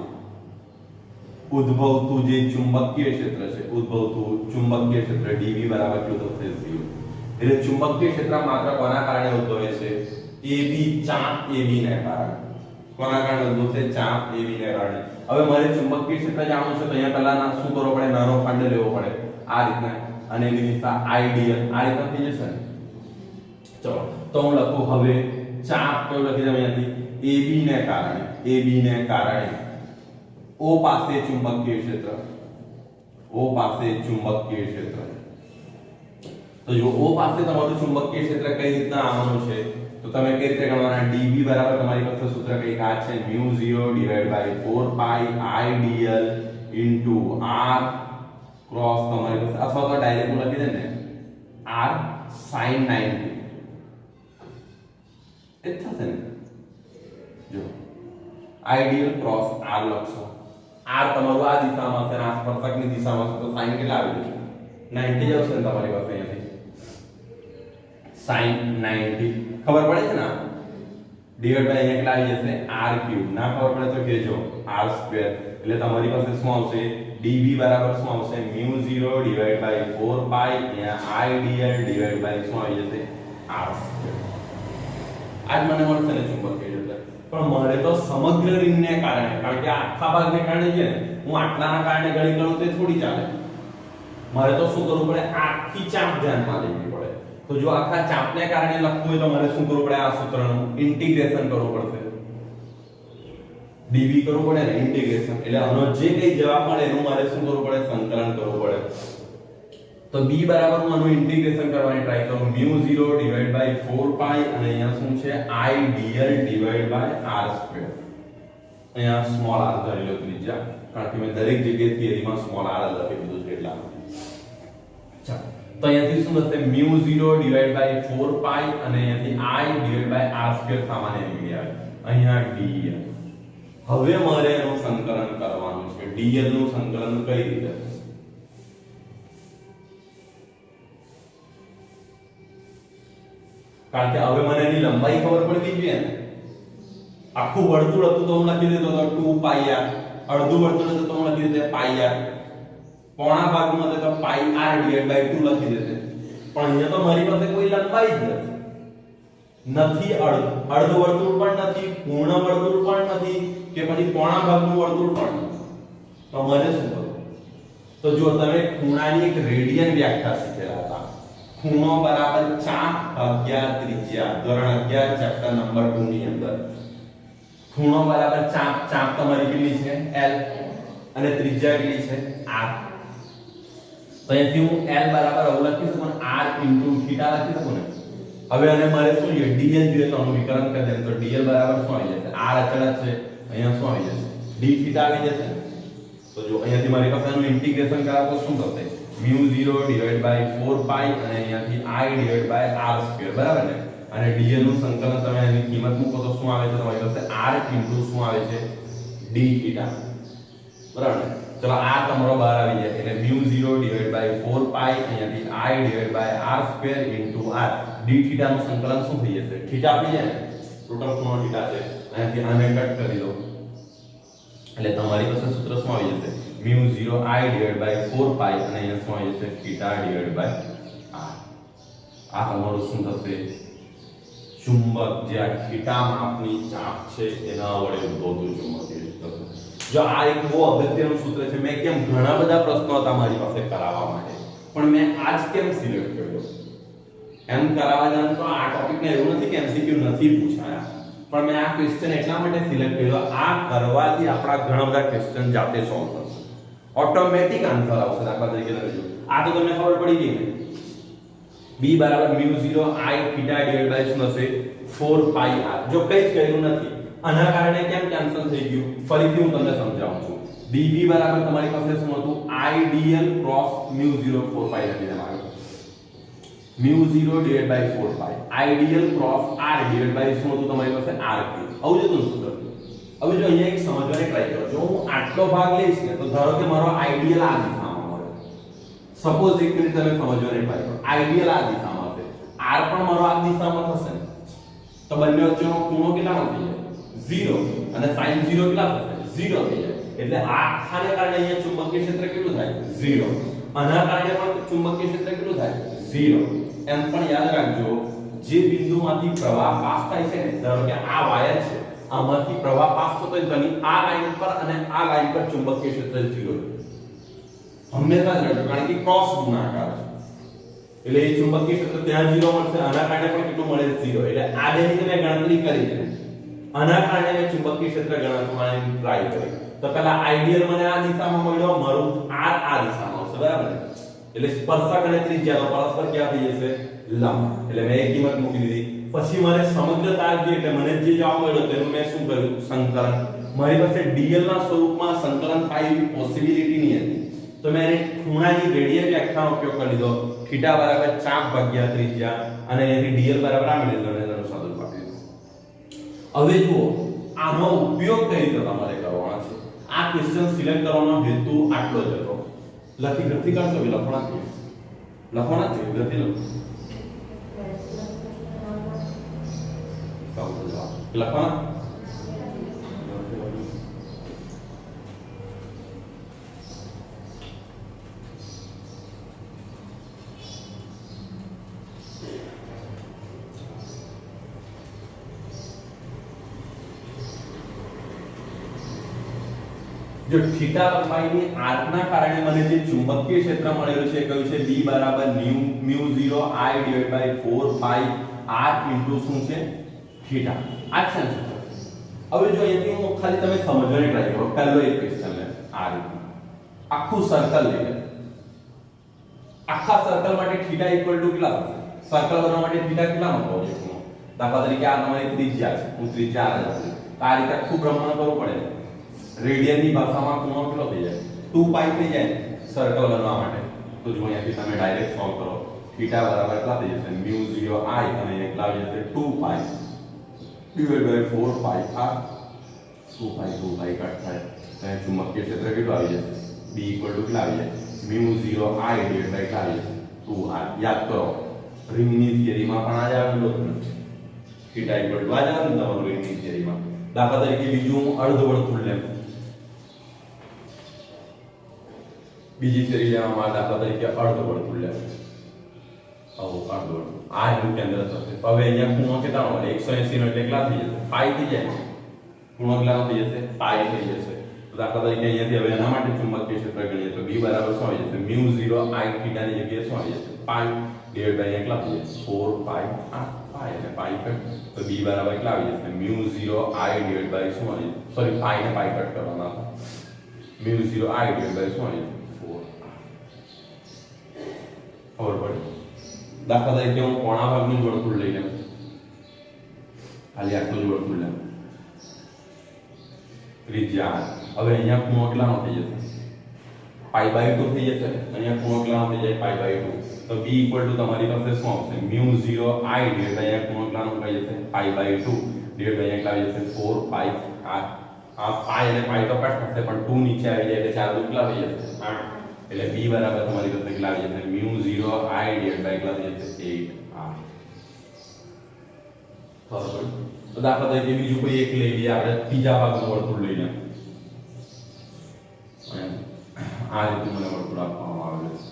ઉદ્ભવતું જે ચુંબકીય ક્ષેત્ર છે ઉદ્ભવતું ચુંબકીય ક્ષેત્ર dV બરાબર કેટલું થશે 0. એટલે ચુંબકીય ક્ષેત્ર માત્ર કોના કારણે ઉદ્ભવે છે AB ચાપ AB ને કારણે. કોના કારણે ઉદ્ભવશે ચાપ AB ને કારણે. હવે મારે ચુંબકીય ક્ષેત્ર જાણવું છે તો અહીંયા પહેલા શું કરવું પડે નાનો ખંડ લેવો પડે આ રીતના અને એની દિશા આઈડિયલ આ રીતના થઈ જશે ને. ચલો તો હું લખું હવે ચાપ કયું લખી દઉં અહીંયાથી AB ને કારણે O પાસે ચુંબકીય ક્ષેત્ર તો જો O પાસે તમારું ચુંબકીય ક્ષેત્ર કઈ રીતના આવવાનું છે તો તમે કઈ રીતે ગણવાના dV બરાબર તમારી પાસે સૂત્ર કઈ આ છે μ0 / 4 pi ideal r ક્રોસ તમારી પાસે અથવા તો ડાયરેક્ટ હું લખી દે ને r sin 90 એ થશે ને. જો આઈડિયલ ક્રોસ r લખશો r તમારું આ દિશામાં છે અને આ સ્પર્શકની દિશામાં છે તો sin કેટલા આવી જશે 90 જ આવશે ને તમારી પાસે અહીંયાથી sin 90 ખબર પડે છે ને ડિવાઇડ બાય અહીંયા કેટલા આવી જશે r³ ના ખબર પડે તો કહેજો r² એટલે તમારી પાસે શું આવશે dV બરાબર શું આવશે μ0 / 4 pi અહીંયા ideal ડિવાઇડ બાય શું આવી જશે r². આજ મને મળશે ને ચુંબકીય ક્ષેત્ર પણ મારે તો સમગ્ર રિંગને કારણે કારણ કે આખા ભાગને કારણે છે ને હું આટલાના કારણે ગણી કરું તે થોડી ચાલે. મારે તો શું કરવું પડે આખી ચાપ ધ્યાનમાં લેવી પડે. તો જો આખા ચાપને કારણે લખવું હોય તો મારે શું કરવું પડે આ સૂત્રનું ઇન્ટિગ્રેશન કરવું પડશે dV કરવું પડે ને ઇન્ટિગ્રેશન એટલે આનો જે કઈ જવાબ મળે એનું મારે શું કરવું પડે સંકલન કરવું પડે. તો b બરાબર હું આનું ઇન્ટિગ્રેશન કરવાની ટ્રાય કરું μ0 / 4 pi અને અહીંયા શું છે ideal ડિવાઇડ બાય r². અહીંયા સ્મોલ r ધરી લો ત્રિજ્યા કારણ કે મેં દરેક જગ્યાએ થિયરીમાં સ્મોલ r લખી દીધું છે એટલા માટે. ચાલો તો અહીંયાથી શું થશે μ0 / 4 pi અને અહીંયાથી i ડિવાઇડ બાય r² સામાન્ય નીકળી આવે અહીંયા dl. હવે મારે એનું સંકલન કરવાનું છે dl નું સંકલન કઈ રીતે કારણ કે હવે મને એની લંબાઈ ખબર પડવી જોઈએ ને. આખું વર્તુળ હતું તો હું લખી દેતો હતો 2 pi r અડધું વર્તુળ હતું તો હું લખી દેતો pi r પોણા ભાગમાં તો pi r ડિવાઇડ બાય 2 લખી દેતે પણ અહીંયા તો મારી પાસે કોઈ લંબાઈ જ નથી અડધું વર્તુળ પણ નથી પૂર્ણ વર્તુળ પણ નથી કે પછી પોણા ભાગનું વર્તુળ પણ નથી. તો મને શું કરવું તો જો તમે ખૂણાની એક રેડિયન વ્યાખ્યા શીખેલા હતા ખૂણો બરાબર ચાપ ભાગ્યા ત્રિજ્યા ધોરણ 11 ચેપ્ટર નંબર 2 ની અંદર ખૂણો બરાબર ચાપ તમારી કેટલી છે l અને ત્રિજ્યા કેટલી છે r. તો અહીંથી હું l બરાબર આવું લખી શકું ને r * θ લખી શકું ને. હવે આને મારે શું જોઈએ dl જોઈએ તો આનું વિકલન કરી દે તો dl બરાબર શું આવી જશે r અચળ છે અહીંયા શું આવી જશે dθ આવી જશે. તો જો અહીંયાથી મારી પાસે આનું ઇન્ટિગ્રેશન કરાવો શું થશે μ0 / 4 pi અને અહીંયાથી i ડિવાઇડ બાય r² બરાબર ને. અને dl નું સંકલન તમે આની કિંમત મૂકો તો શું આવે છે તમારી પાસે r * શું આવે છે dθ બરાબર ને. ચલો આ તમારો બહાર આવી જાય એટલે μ0 / 4 pi અહીંયાથી i divide by r² * r dθ નું સંકલન શું થઈ જશે θ આપી જાય ને ટોટલ ખૂણો θ છે અહીંયાથી આને કટ કરી દો એટલે તમારી પાસે સૂત્ર શું આવી જશે μ0 i ડિવાઇડ બાય 4 pi અને અહીંયા શું આવી જશે θ ડિવાઇડ બાય r. આ તમારું શું થશે ચુંબક જે આ θ માપની ચાપ છે એના વડે ઉદ્ભવતું ચુંબકીય ક્ષેત્ર. જો આ એક બહુ અગત્યનું સૂત્ર છે. મેં કેમ ઘણા બધા પ્રશ્નો હતા મારી પાસે કરાવવા માટે પણ મેં આજ કેમ સિલેક્ટ કર્યો એમ કરાવવા જાણ તો આ ટોપિકને એવું નથી કે એમસીક્યુ નથી પૂછાયા પણ મેં આ ક્વેશ્ચન એટલા માટે સિલેક્ટ કર્યો આ કરવાથી આપણા ઘણા બધા ક્વેશ્ચન જાતે સોલ્વ થશે ઓટોમેટિક આન્સર આવશે. દાખલા તરીકે લખજો આ તો તમને ખબર પડી ગઈ ને b બરાબર μ0 I થીટા ડિવાઇડ બાય શું થશે 4 પાઈ r. જો કંઈ જ કર્યું નથી, આના કારણે કેમ કેન્સલ થઈ ગયું ફરીથી હું તમને સમજાવું છું. dv બરાબર તમારી પાસે શું હતું ideal cross μ0 4 પાઈ લખી દેવાનું. μ0 divide by 4 pi ideal cross r divide by શું હતું તમારી પાસે r ક્યુબ. આવું જ હતું સૂત્ર. હવે જો અહીંયા એક સમજવાની ટ્રાય કરો. જો હું આટલો ભાગ લઈશ ને તો ધારો કે મારો આઈડિયલ આ દિશામાં મળે. સપોઝ એક મિનિટ તમે સમજવાની ટ્રાય કરો. આઈડિયલ આ દિશામાં હશે, r પણ મારો આ દિશામાં થશે ને, તો બંને વચ્ચેનો ખૂણો કેટલાનો થઈ જાય 0 અને sin 0 કેટલા થશે 0 થઈ જાય. એટલે આ આને કારણે અહીંયા ચુંબકીય ક્ષેત્ર કેટલું થાય 0. આના કારણે પણ ચુંબકીય ક્ષેત્ર કેટલું થાય 0. એમ પણ યાદ રાખજો, જે બિંદુમાંથી પ્રવાહ પાસ થાય છે ને, ધારો કે આ વાયર છે, આમાંથી પ્રવાહ પાસ થતો હોય તો આ લાઈન પર અને આ લાઈન પર ચુંબકીય ક્ષેત્ર 0 હંમેશા જ રહેશે, કારણ કે ક્રોસ ગુણાકાર છે. એટલે એ ચુંબકીય ક્ષેત્ર ત્યાં 0 મળશે, આના કારણે પણ કેટલું મળે 0. એટલે આ બેની તમે ગણતરી કરી છે, આના કારણે મેં ચુંબકીય ક્ષેત્ર ગણતરી ટ્રાય કરી. તો પહેલા આઈડિયલ મને આ દિશામાં મળ્યો, મારું r આ દિશામાં આવશે, બરાબર ને? એટલે સ્પર્શક અને ત્રિજ્યા તો પરસ્પર ક્યાં થઈ જશે લંબ. એટલે મેં એક કિંમત મૂકી દીધી. પછી મને સમગ્ર તાર જે એટલે મને જે જવાબ મળ્યો તેનું મેં શું કર્યું સંકલન. મારી પાસે dl ના સ્વરૂપમાં સંકલન થાય એવી પોસિબિલિટી નહીં હતી, તો મેં એને ખૂણાની રેડિયન વ્યાખ્યાનો ઉપયોગ કરી દીધો. થીટા બરાબર ચાપ ભાગ્યા ત્રિજ્યા અને અહીંથી dl બરાબર આ મળી લીધો અને તેનું સ્વરૂપ આપી દીધું. હવે જુઓ આનો ઉપયોગ કઈ રીતે તમારે કરવાનો છે. આ ક્વેશ્ચન સિલેક્ટ કરવાનો હેતુ આટલો જ હતો. લખી ગ્રંથિ કરશો કે લખવાના છે? લખવાના છે ગ્રંથિ લખો. લખવાના જો થીટા લંબાઈની આર્કના કારણે મને જે ચુંબકીય ક્ષેત્ર મળેલું છે કયું છે b બરાબર μ0 I divide by 4 pi r into શું છે થીટા. આ છે. હવે જો અહીંથી હું ખાલી તમે સમજવાની ટ્રાય કરો. પહેલો એક ક્વેશ્ચન લે આ રીતે આખું સર્કલ લે. આખા સર્કલ માટે થીટા ઇક્વલ ટુ કેટલા થશે? સર્કલ બનાવવા માટે થીટા કેટલાનો હોવો જોઈએ? દાખલા તરીકે આ તમારી ત્રિજ્યા છે, હું ત્રિજ્યા આ લઉં. આ રીતે આખું બ્રહ્માંડ કરવું પડે. રેડિયનની ભાષામાં ખૂણો કેટલો થઈ જાય 2 પાઈ થઈ જાય સર્કલ બનવા માટે. તો જો અહીંયાથી તમે ડાયરેક્ટ સોલ્વ કરો. થીટા બરાબર કેટલા થઈ જશે μ0 I અને એકલા આવી જશે 2 pi divide by 4 pi r. 2 pi cut થાય તો અહીં ચુંબકીય ક્ષેત્ર કેટલું આવી જશે b ઇક્વલ ટુ કેટલા આવી જાય μ0 I ડિવાઇડ બાય કેટલા આવી જશે 2r. યાદ કરો રિંગની થિયરીમાં પણ આ જ આવેલું હતું. થીટા ઇક્વલ ટુ આ જ આવેલું તમારું રિંગની થિયરીમાં. દાખલા તરીકે બીજું અર્ધવર્તુળ લેવું. બીજી થિયરી લેવામાં દાખલા તરીકે અર્ધવર્તુળ લેવું. અર્ધવર્તુળ આ એનું કેન્દ્ર થશે. હવે અહીંયા ખૂણો કેટલાનો મળે 180 નો એટલે કેટલા થઈ જશે પાઈ થઈ જાય. ખૂણો કેટલાનો થઈ જશે પાઈ થઈ જશે. તો દાખલા તરીકે અહીંયાથી હવે એના માટે ચુંબકીય ક્ષેત્ર ગણીએ તો b બરાબર શું આવી જશે μ0 I થીટા ની જગ્યાએ શું આવી જશે પાઈ ડિવાઇડ બાય કેટલા થઈ જશે 4 પાઈ r. પાઈ અને પાઈ કટ તો b બરાબર કેટલા આવી જશે μ0 I ડિવાઇડ બાય શું આવી સોરી પાઈ ને પાઈ કટ કરવાના હતા. μ0 I ડિવાઇડ બાય શું આવી 4. ખબર પડી? દાખલા તરીકે હું કોણા ભાગનું જ વર્તુળ લઈ લઉં. ખાલી આટલું જ વર્તુળ લઉં. ત્રિજ્યા હવે અહીંયા ખૂણો કેટલાનો થઈ જશે પાઈ બાય 2 થઈ જશે. અહીંયા ખૂણો કેટલાનો થઈ જાય પાઈ બાય 2. તો b ઇક્વલ ટુ તમારી પાસે શું આવશે μ0 I ડિવાઇડ બાય ખૂણો કેટલાનો થઈ જશે પાઈ બાય 2 ડિવાઇડ બાય કેટલા આવી જશે 4 પાઈ r. આ પાઈ અને પાઈ તો કટ થશે પણ 2 નીચે આવી જાય એટલે 4 કેટલા થઈ જશે 8. એટલે b બરાબર તમારી પાસે કેટલા આવી જશે μ0 I ડિવાઇડ બાય કેટલા થઈ જશે 8r. બરાબર. તો દાખલા તરીકે બીજું કોઈ એક લઈ લઈએ આપણે ત્રીજા ભાગનું વર્તુળ લઈ લઈએ. આ રીતે મને વર્તુળ આપવામાં આવેલું છે.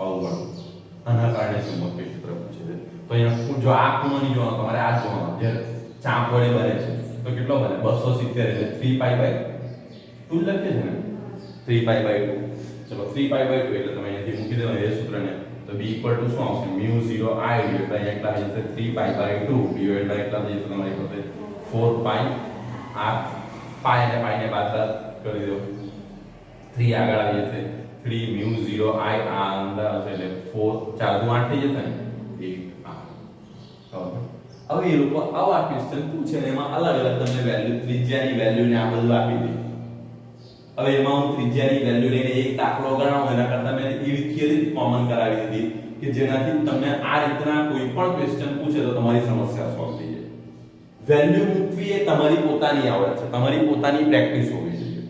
આવું આના કારણે ચુંબકીય ક્ષેત્ર પૂછે છે. તો અહીંયા જો આ ખૂણોની જોવાનો તમારે આ જોવાનો જે ચાપ વડે બને છે તો કેટલો બને 270 એટલે 3 પાઈ બાય 2 લખીએ છે ને 3 પાઈ બાય 2. ચલો 3 પાઈ બાય 2 એટલે તમે અહીંયાથી મૂકી દેવાનું એ સૂત્રને. તો b ઇક્વલ ટુ શું આવશે μ0 I ડિવાઇડ બાય કેટલા થઈ જશે 3 પાઈ બાય 2 ડિવાઇડ બાય કેટલા થઈ જશે તમારી પાસે 4 પાઈ r. પાઈ અને પાઈ ને બાદ કરી દો 3 આગળ આવી જશે 3 3 મ્યુ 0 I આ અંદર હશે એટલે 4 4 દુ 8 થઈ જશે ને 1 હવે એ લોકો આવા ક્વેશ્ચન પૂછે ને એમાં અલગ અલગ તમને વેલ્યુ ત્રિજ્યાની વેલ્યુ ને આ બધું આપી દે. હવે એમાં હું ત્રિજ્યાની વેલ્યુ લઈને એક દાખલો ગણાવું એના કરતા મેં એવી થિયરી કોમન કરાવી દીધી કે જેનાથી તમને આ રીતના કોઈ પણ ક્વેશ્ચન પૂછે તો તમારી સમસ્યા સોલ્વ થઈ જાય. વેલ્યુ મૂકવી એ તમારી પોતાની આવડત છે, તમારી પોતાની પ્રેક્ટિસ હોવી જોઈએ.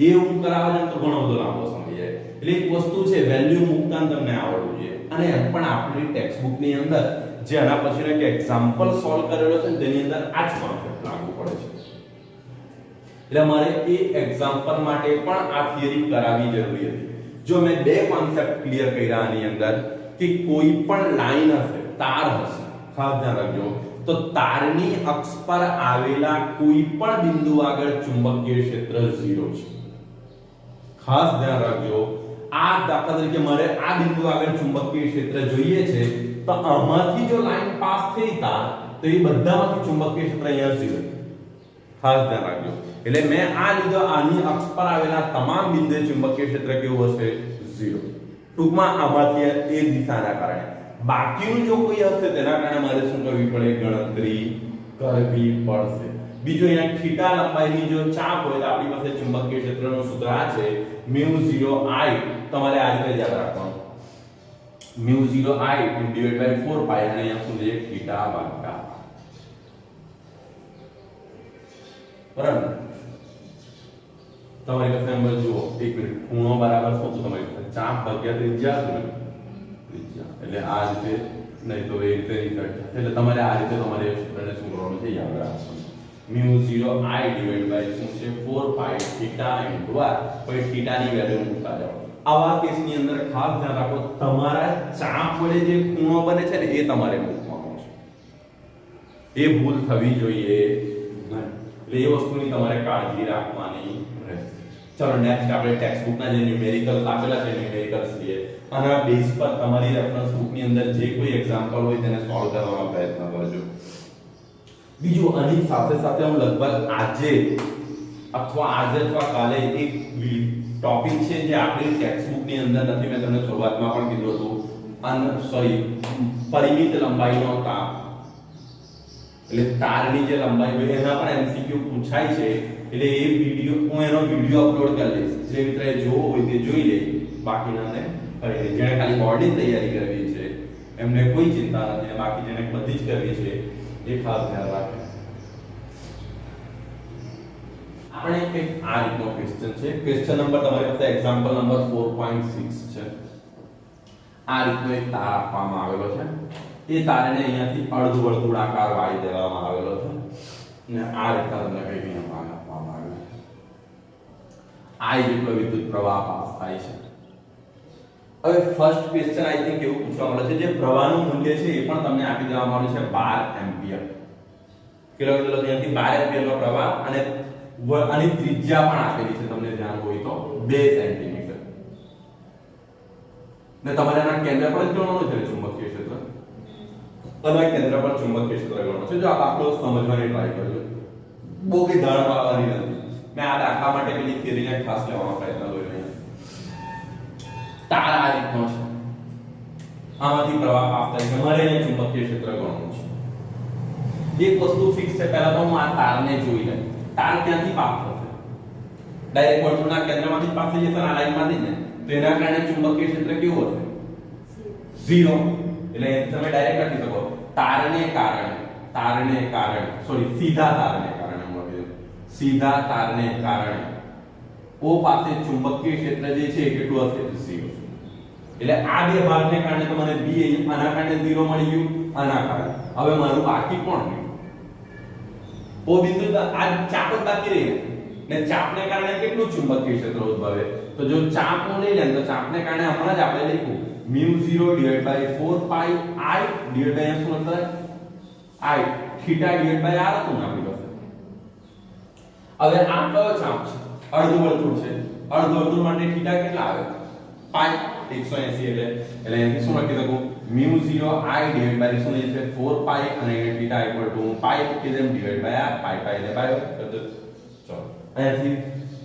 એ હું કરાવવા જાઉં તો ઘણો બધો લાંબો સમય જાય. એટલે એક વસ્તુ છે વેલ્યુ મૂકતા તમને આવડવું જોઈએ. અને એમ પણ આપણી ટેક્સ્ટ બુક ની અંદર જે આના પછીનો એક એક્ઝામ્પલ સોલ્વ કરેલો છે તેની અંદર આ જ કોન્સેપ્ટ લાગુ પડે છે. એટલે મારે એ એક્ઝામ્પલ માટે પણ આ થિયરી કરાવવી જરૂરી હતી. જો મેં બે કોન્સેપ્ટ ક્લિયર કર્યા આની અંદર કે કોઈ પણ લાઈન હશે, તાર હશે, ખાસ ધ્યાન રાખજો, તો તારની અક્ષ પર આવેલા કોઈ પણ બિંદુ આગળ ચુંબકીય ક્ષેત્ર 0 છે. ખાસ ધ્યાન રાખજો, આ દાખલા તરીકે મારે આ બિંદુ આગળ ચુંબકીય ક્ષેત્ર જોઈએ છે તો આમાંથી જો લાઈન પાસ થઈ તાર તો એ બધામાંથી ચુંબકીય ક્ષેત્ર અહીંયા 0. ખાસ ધ્યાન રાખજો. એટલે મેં આ લીધો આની અક્ષ પર આવેલા તમામ બિંદુએ ચુંબકીય ક્ષેત્ર કેવું હશે? 0. ટૂંકમાં આમાંથી એ દિશાના કારણે બાકીનું જો કોઈ હશે તેના કારણે મારે શું કરવી પડે? ગણતરી કરવી પડશે. બીજો અહીંયા થીટા લંબાઈની જો ચાપ હોય તો આપણી પાસે ચુંબકીય ક્ષેત્રનું સૂત્ર આ છે μ0I. તમારે આ રીતે યાદ રાખવાનું μ0I / 4π અને અહીંયા શું છે? થીટા ભાગ્યા. બરાબર. તમારી પાસે નંબર જુઓ, એક મિનિટ, ખૂણો બરાબર શું તો તમારી પાસે ચાપ ભાગ્યા ત્રિજ્યા શું? ત્રિજ્યા. એટલે આ રીતે નહીં તો એ રીતે રિઝલ્ટ. એટલે તમારે આ રીતે તમારે સૂત્રને શું કરવાનું છે? યાદ રાખવાનું. μ0I / શું છે? 4π થીટા * r. કોઈ થીટાની વેલ્યુ મૂકતા જાઓ. આવા કેસની અંદર ખાસ ધ્યાન રાખો, તમારા ચાપ વડે જે ખૂણો બને છે ને એ તમારે મૂકવાનો છે. એ ભૂલ થવી જોઈએ નહીં. એટલે એ વસ્તુની તમારે કાળજી રાખવાની રહેશે. ચલો નેક્સ્ટ આપણે ટેક્સ્ટ બુકના જે ન્યુમેરિકલ્સ આપેલા છે ન્યુમેરિકલ્સ લઈએ અને આ બેઝ પર તમારી રેફરન્સ બુકની અંદર જે કોઈ એક્ઝામ્પલ હોય તેને સોલ્વ કરવાનો પ્રયત્ન કરજો. બીજું આની સાથે સાથે હું લગભગ આજે અથવા કાલે એક ટોપિક છે જે આપણી ટેક્સ્ટ બુકની અંદર નથી, મેં તમને શરૂઆતમાં પણ કીધું હતું, પરિમિત લંબાઈનો તાર. એટલે તારની જે લંબાઈ હોય એના પણ એમસીક્યુ પૂછાય છે. એટલે એ વિડિયો હું એનો વિડિયો અપલોડ કરી દઈશ. જે મિત્રએ જોવો હોય તે જોઈ લે, બાકીનાને કરી લે. જેણે ખાલી બોર્ડની તૈયારી કરવી છે એમને કોઈ ચિંતા નથી, બાકી જેને બધી જ કરવી છે એ ખાસ ધ્યાન રાખે. આપણે એક આ રીતનો ક્વેશ્ચન છે. ક્વેશ્ચન નંબર તમારી પાસે એક્ઝામ્પલ નંબર 4.6 છે. આ રીતનો એક તાર આપવામાં આવેલો છે. એ તારને અહીંયાથી અર્ધવર્તુળાકાર વાળી દેવામાં આવેલો છે અને આ રીતના તમને કંઈક અહીંયા ભાગ આપવામાં આવેલો છે. આ જેટલો વિદ્યુત પ્રવાહ પાસ થાય છે. હવે ફર્સ્ટ ક્વેશ્ચન આઈ થિંક એવું પૂછવા મળે છે જે પ્રવાહનું મૂલ્ય છે એ પણ તમને આપી દેવામાં આવ્યું છે 12 એમ્પિયર. કેટલો અહીંયાથી 12 એમ્પિયરનો પ્રવાહ અને આની ત્રિજ્યા પણ આપેલી છે, તમને ધ્યાન હોય તો 2 સેન્ટીમીટર. ને તમારે આના કેન્દ્ર પર જ ગણવાનું છે ચુંબકીય ક્ષેત્ર. અને કેન્દ્ર પર ચુંબકીય ક્ષેત્ર ગણવાનું છે. જો આ દાખલો સમજવાની ટ્રાય કરજો, બહુ કઈ ધાર પાડવાની નથી. મેં આ દાખલા માટે પેલી થિયરીને ખાસ લેવાનો પ્રયત્ન કર્યો. તાર આ રીતનો છે, આમાંથી પ્રવાહ પાસ થાય છે, મારે અહીંયા ચુંબકીય ક્ષેત્ર ગણવાનું છે. એક વસ્તુ ફિક્સ છે, પહેલા તો હું આ તારને જોઈ લઉં. તાર ક્યાંથી પાસ થશે? ડાયરેક્ટ વર્તુળના કેન્દ્રમાંથી પાસ થઈ જશે આ લાઈનમાંથી ને, તો એના કારણે ચુંબકીય ક્ષેત્ર કેવું હશે? 0. એટલે તમે ડાયરેક્ટ લખી શકો તારને કારણે સોરી સીધા તારને કારણે સીધા તારને કારણે O પાસે ચુંબકીય ક્ષેત્ર જે છે એ કેટલું હશે? 0. એટલે આ બે ભાગને કારણે તો મને B આના કારણે 0 મળી ગયું, આના કારણે. હવે મારું બાકી કોણ રહ્યું? O બિંદુ આ ચાપ જ બાકી રહી ને ચાપને કારણે કેટલું ચુંબકીય ક્ષેત્ર ઉદ્ભવે? તો જો ચાપ હું લઈ લેમ તો ચાપને કારણે હમણાં જ આપણે લખ્યું μ0 / 4π I / શું અંદર I θ / r હતું ને આપણી પાસે. હવે આ કયો ચાપ છે? અર્ધવર્તુળ છે. અર્ધવર્તુળ માટે θ કેટલા આવે? π 180. એટલે અહીંથી શું લખી શકું? μ0 I / શું છે 4π અને θ = π મૂકી દેમ / r π એટલે 2 કરી દો. ચલો અહીંયાથી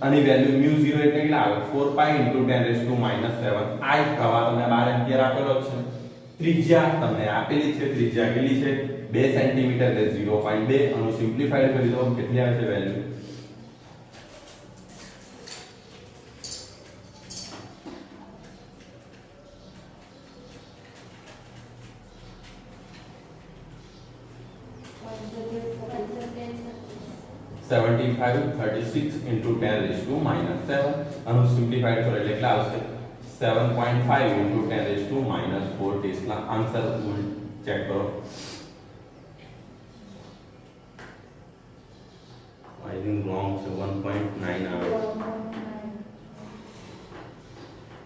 આની વેલ્યુ μ0 એટલે કેટલા આવે 4 પાઈ * 10⁻⁻⁷ આ એક પ્રવાહ તમને 12 એમ્પિયર આપેલો છે ત્રિજ્યા તમને આપેલી છે ત્રિજ્યા કેટલી છે 2 સેન્ટીમીટર એટલે 0.2 આનું સિમ્પ્લિફાઈડ કરી દો કેટલી આવે છે વેલ્યુ $75.36 * 10⁻⁷ આનું સિમ્પ્લિફાઈડ કરો એટલે કેટલા આવશે 7.5 * 10⁻⁴ ટેસ્લા આન્સર ચેક કરો આઈ થિંક રોંગ છે 1.9 આવે *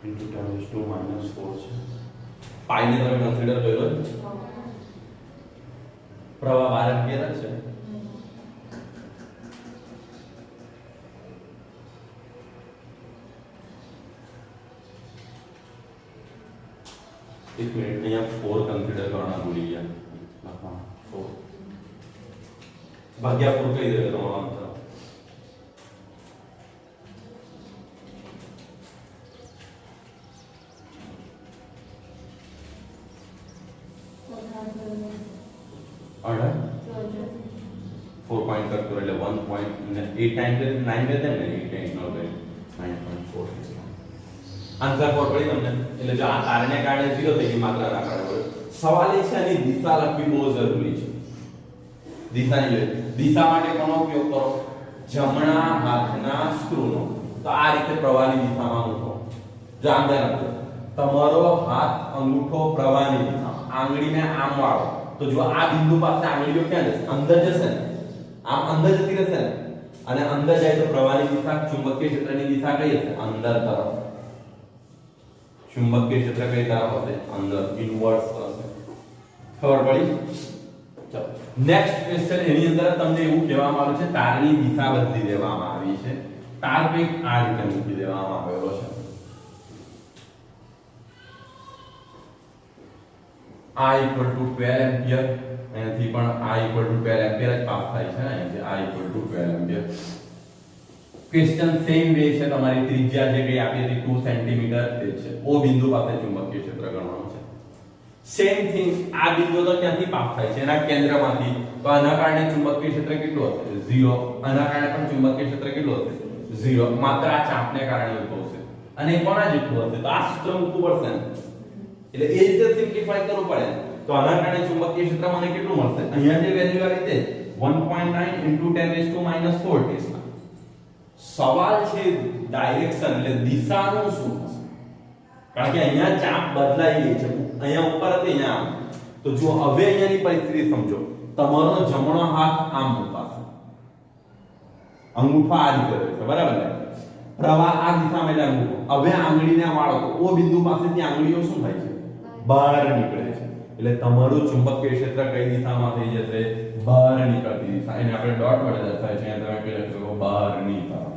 10⁻⁴ છે પાઈ ને તમે કન્સિડર કર્યો પ્રવાહ 12 એમ્પિયર છે एक मिनट में यहाँ 4 कंसीडर करना भूल गया हाँ 4 भाग्या 4 कही देगा तुम्हारा आंसर ऑर्डर 4 पॉइंट कर तो ले 1.8 टाइम पे 9 में थे ना 8 नो पे 9.4 आंसर कोड पड़ी તમને એટલે જો આ કારણે કારણે 0 થઈ ગઈ માત્રા ના કારણે સવાલ એ છે આની દિશા લખવી બહુ જરૂરી છે દિશાની લે દિશા માટે કોનો ઉપયોગ કરો જમણા હાથના સ્ક્રૂનો તો આ રીતે પ્રવાહની દિશામાં મૂકો જો આમ ધ્યાન રાખજો તમારો હાથ અંગૂઠો પ્રવાહની દિશામાં આંગળીને આમ વાળો તો જો આ બિંદુ પાસે આંગળીઓ ક્યાં જશે અંદર જશે ને આમ અંદર જતી રહેશે ને અને અંદર જાય તો પ્રવાહની દિશા ચુંબકીય ક્ષેત્રની દિશા કઈ હશે અંદર તરફ चुंबकीय क्षेत्र कई तरफ होते अंदर इनवर्स हशे खबर पड़ी चलो नेक्स्ट क्वेश्चन એની અંદર તમને એવું કહેવામાં આવ્યું છે તારની દિશા બદલી દેવામાં આવી છે તાર કંઈક આ રીતે મૂકી દેવામાં આવેલો છે I = 12 એમ્પિયર અહીંથી પણ I = 12 એમ્પિયર જ પાસ થાય છે અહીંથી I = 12 ampere question same way છે તમારી ત્રિજ્યા જે કઈ આપી હતી 2 સેન્ટીમીટર તે છે O બિંદુ પાસે ચુંબકીય ક્ષેત્ર ગણવાનું છે સેમ થિંગ આ બિંદુ તો ક્યાંથી પાસ થાય છે એના કેન્દ્રમાંથી તો આના કારણે ચુંબકીય ક્ષેત્ર કેટલું હશે 0 આના કારણે પણ ચુંબકીય ક્ષેત્ર કેટલું હશે 0 માત્ર આ ચાપને કારણે ઉદ્ભવશે અને કોના જેટલું હશે તો આ સૂત્ર મૂકવું પડશે એટલે એ રીતે સિમ્પ્લિફાઈ કરવું પડે તો આના કારણે ચુંબકીય ક્ષેત્ર મને કેટલું મળશે અહીંયા જે વેલ્યુ આવી તે 1.9 * 10⁻⁴ ટેસ્લા सवाल છે ડાયરેક્શન એટલે દિશાનું શું થશે કારણ કે અહીંયા ચાપ બદલાઈ ગઈ છે અહીંયા ઉપર હતી અહીંયા તો જો હવે અહીંયાની પરિસ્થિતિ સમજો તમારો જમણો હાથ આમ મુકાશે અંગૂઠો આ રીતે છે બરાબર ને પ્રવાહ આ દિશામાં એટલે અંગૂઠો હવે આંગળીને વાળો તો O બિંદુ પાસેથી આંગળીઓ શું થાય છે બહાર નીકળે છે એટલે તમારું ચુંબકીય ક્ષેત્ર કઈ દિશામાં થઈ જશે બહાર નીકળતી દિશા એને આપણે ડોટ વડે દર્શાવીએ છીએ તમે કહી શકો બહારની તરફ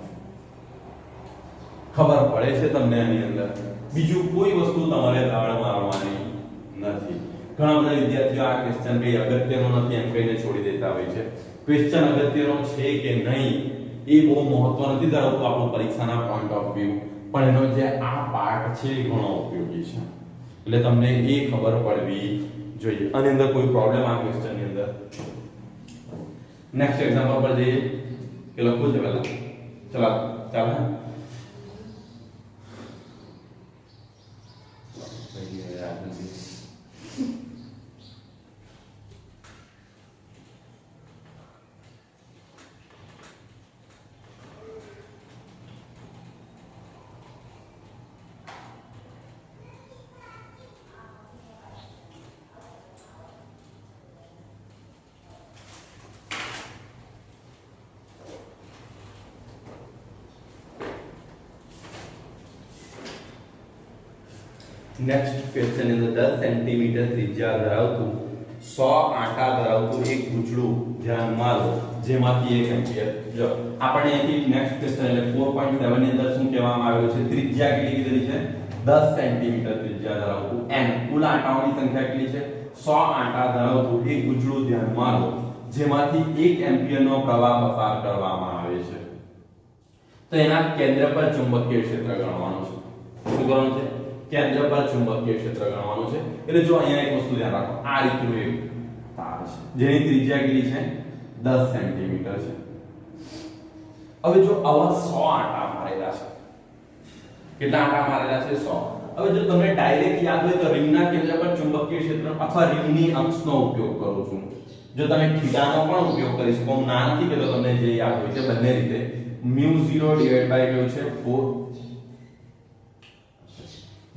ખબર પડે છે તમને આની અંદર બીજું કોઈ વસ્તુ તમારે દાળ મારવાની નથી ઘણા બધા વિદ્યાર્થીઓ આ ક્વેશ્ચન કઈ અગત્યનો નથી એમ કહીને છોડી દેતા હોય છે ક્વેશ્ચન અગત્યનો છે કે નહીં એ બહુ મહત્વ નથી ધરાવતું આપણું પરીક્ષાના પોઈન્ટ ઓફ વ્યૂ પણ એનો જે આ પાર્ટ છે એ ઘણો ઉપયોગી છે એટલે તમને એ ખબર પડવી જોઈએ આની અંદર કોઈ પ્રોબ્લેમ આ ક્વેશ્ચન ની અંદર નેક્સ્ટ એક્ઝામ્પલ પર જઈએ કે લખું છે પહેલા ચાલો नेक्स्ट क्वेश्चन ની અંદર 10 સેન્ટીમીટર ત્રિજ્યા ધરાવતું 100 આંટા ધરાવતું એક પૂંછડું ધ્યાનમાં લો જેમાંથી 1 એમ્પિયર જો આપણે અહીંથી નેક્સ્ટ ક્વેશ્ચન એટલે 4.7 ની અંદર શું કહેવામાં આવ્યું છે ત્રિજ્યા કેટલી કીધેલી છે 10 સેન્ટીમીટર ત્રિજ્યા ધરાવતું n કુલ આંટાઓની સંખ્યા કેટલી છે 100 આંટા ધરાવતું એક પૂંછડું ધ્યાનમાં લો જેમાંથી 1 એમ્પિયરનો પ્રવાહ પસાર કરવામાં આવે છે તો એના કેન્દ્ર પર ચુંબકીય ક્ષેત્ર ગણવાનું છે. શું કરવાનું છે? કેન્દ્ર પર ચુંબકીય ક્ષેત્ર ગણવાનું છે. એટલે જો અહીંયા એક વસ્તુ ધ્યાન રાખો, આ રીતનું એક તાર છે જેની ત્રિજ્યા કેટલી છે? 10 સેન્ટીમીટર છે. હવે જો આવા 100 આંટા મારેલા છે, કેટલા આંટા મારેલા છે? 100. હવે જો તમને ડાયરેક્ટ યાદ હોય તો રિંગના કેન્દ્ર પર ચુંબકીય ક્ષેત્ર અથવા રિંગની અક્ષનો ઉપયોગ કરું છું. જો તમે થીટાનો પણ ઉપયોગ કરી શકો, હું ના નથી કહેતો, તમને જે યાદ હોય તે બંને રીતે μ0 ડિવાઇડ બાય કેવું છે 4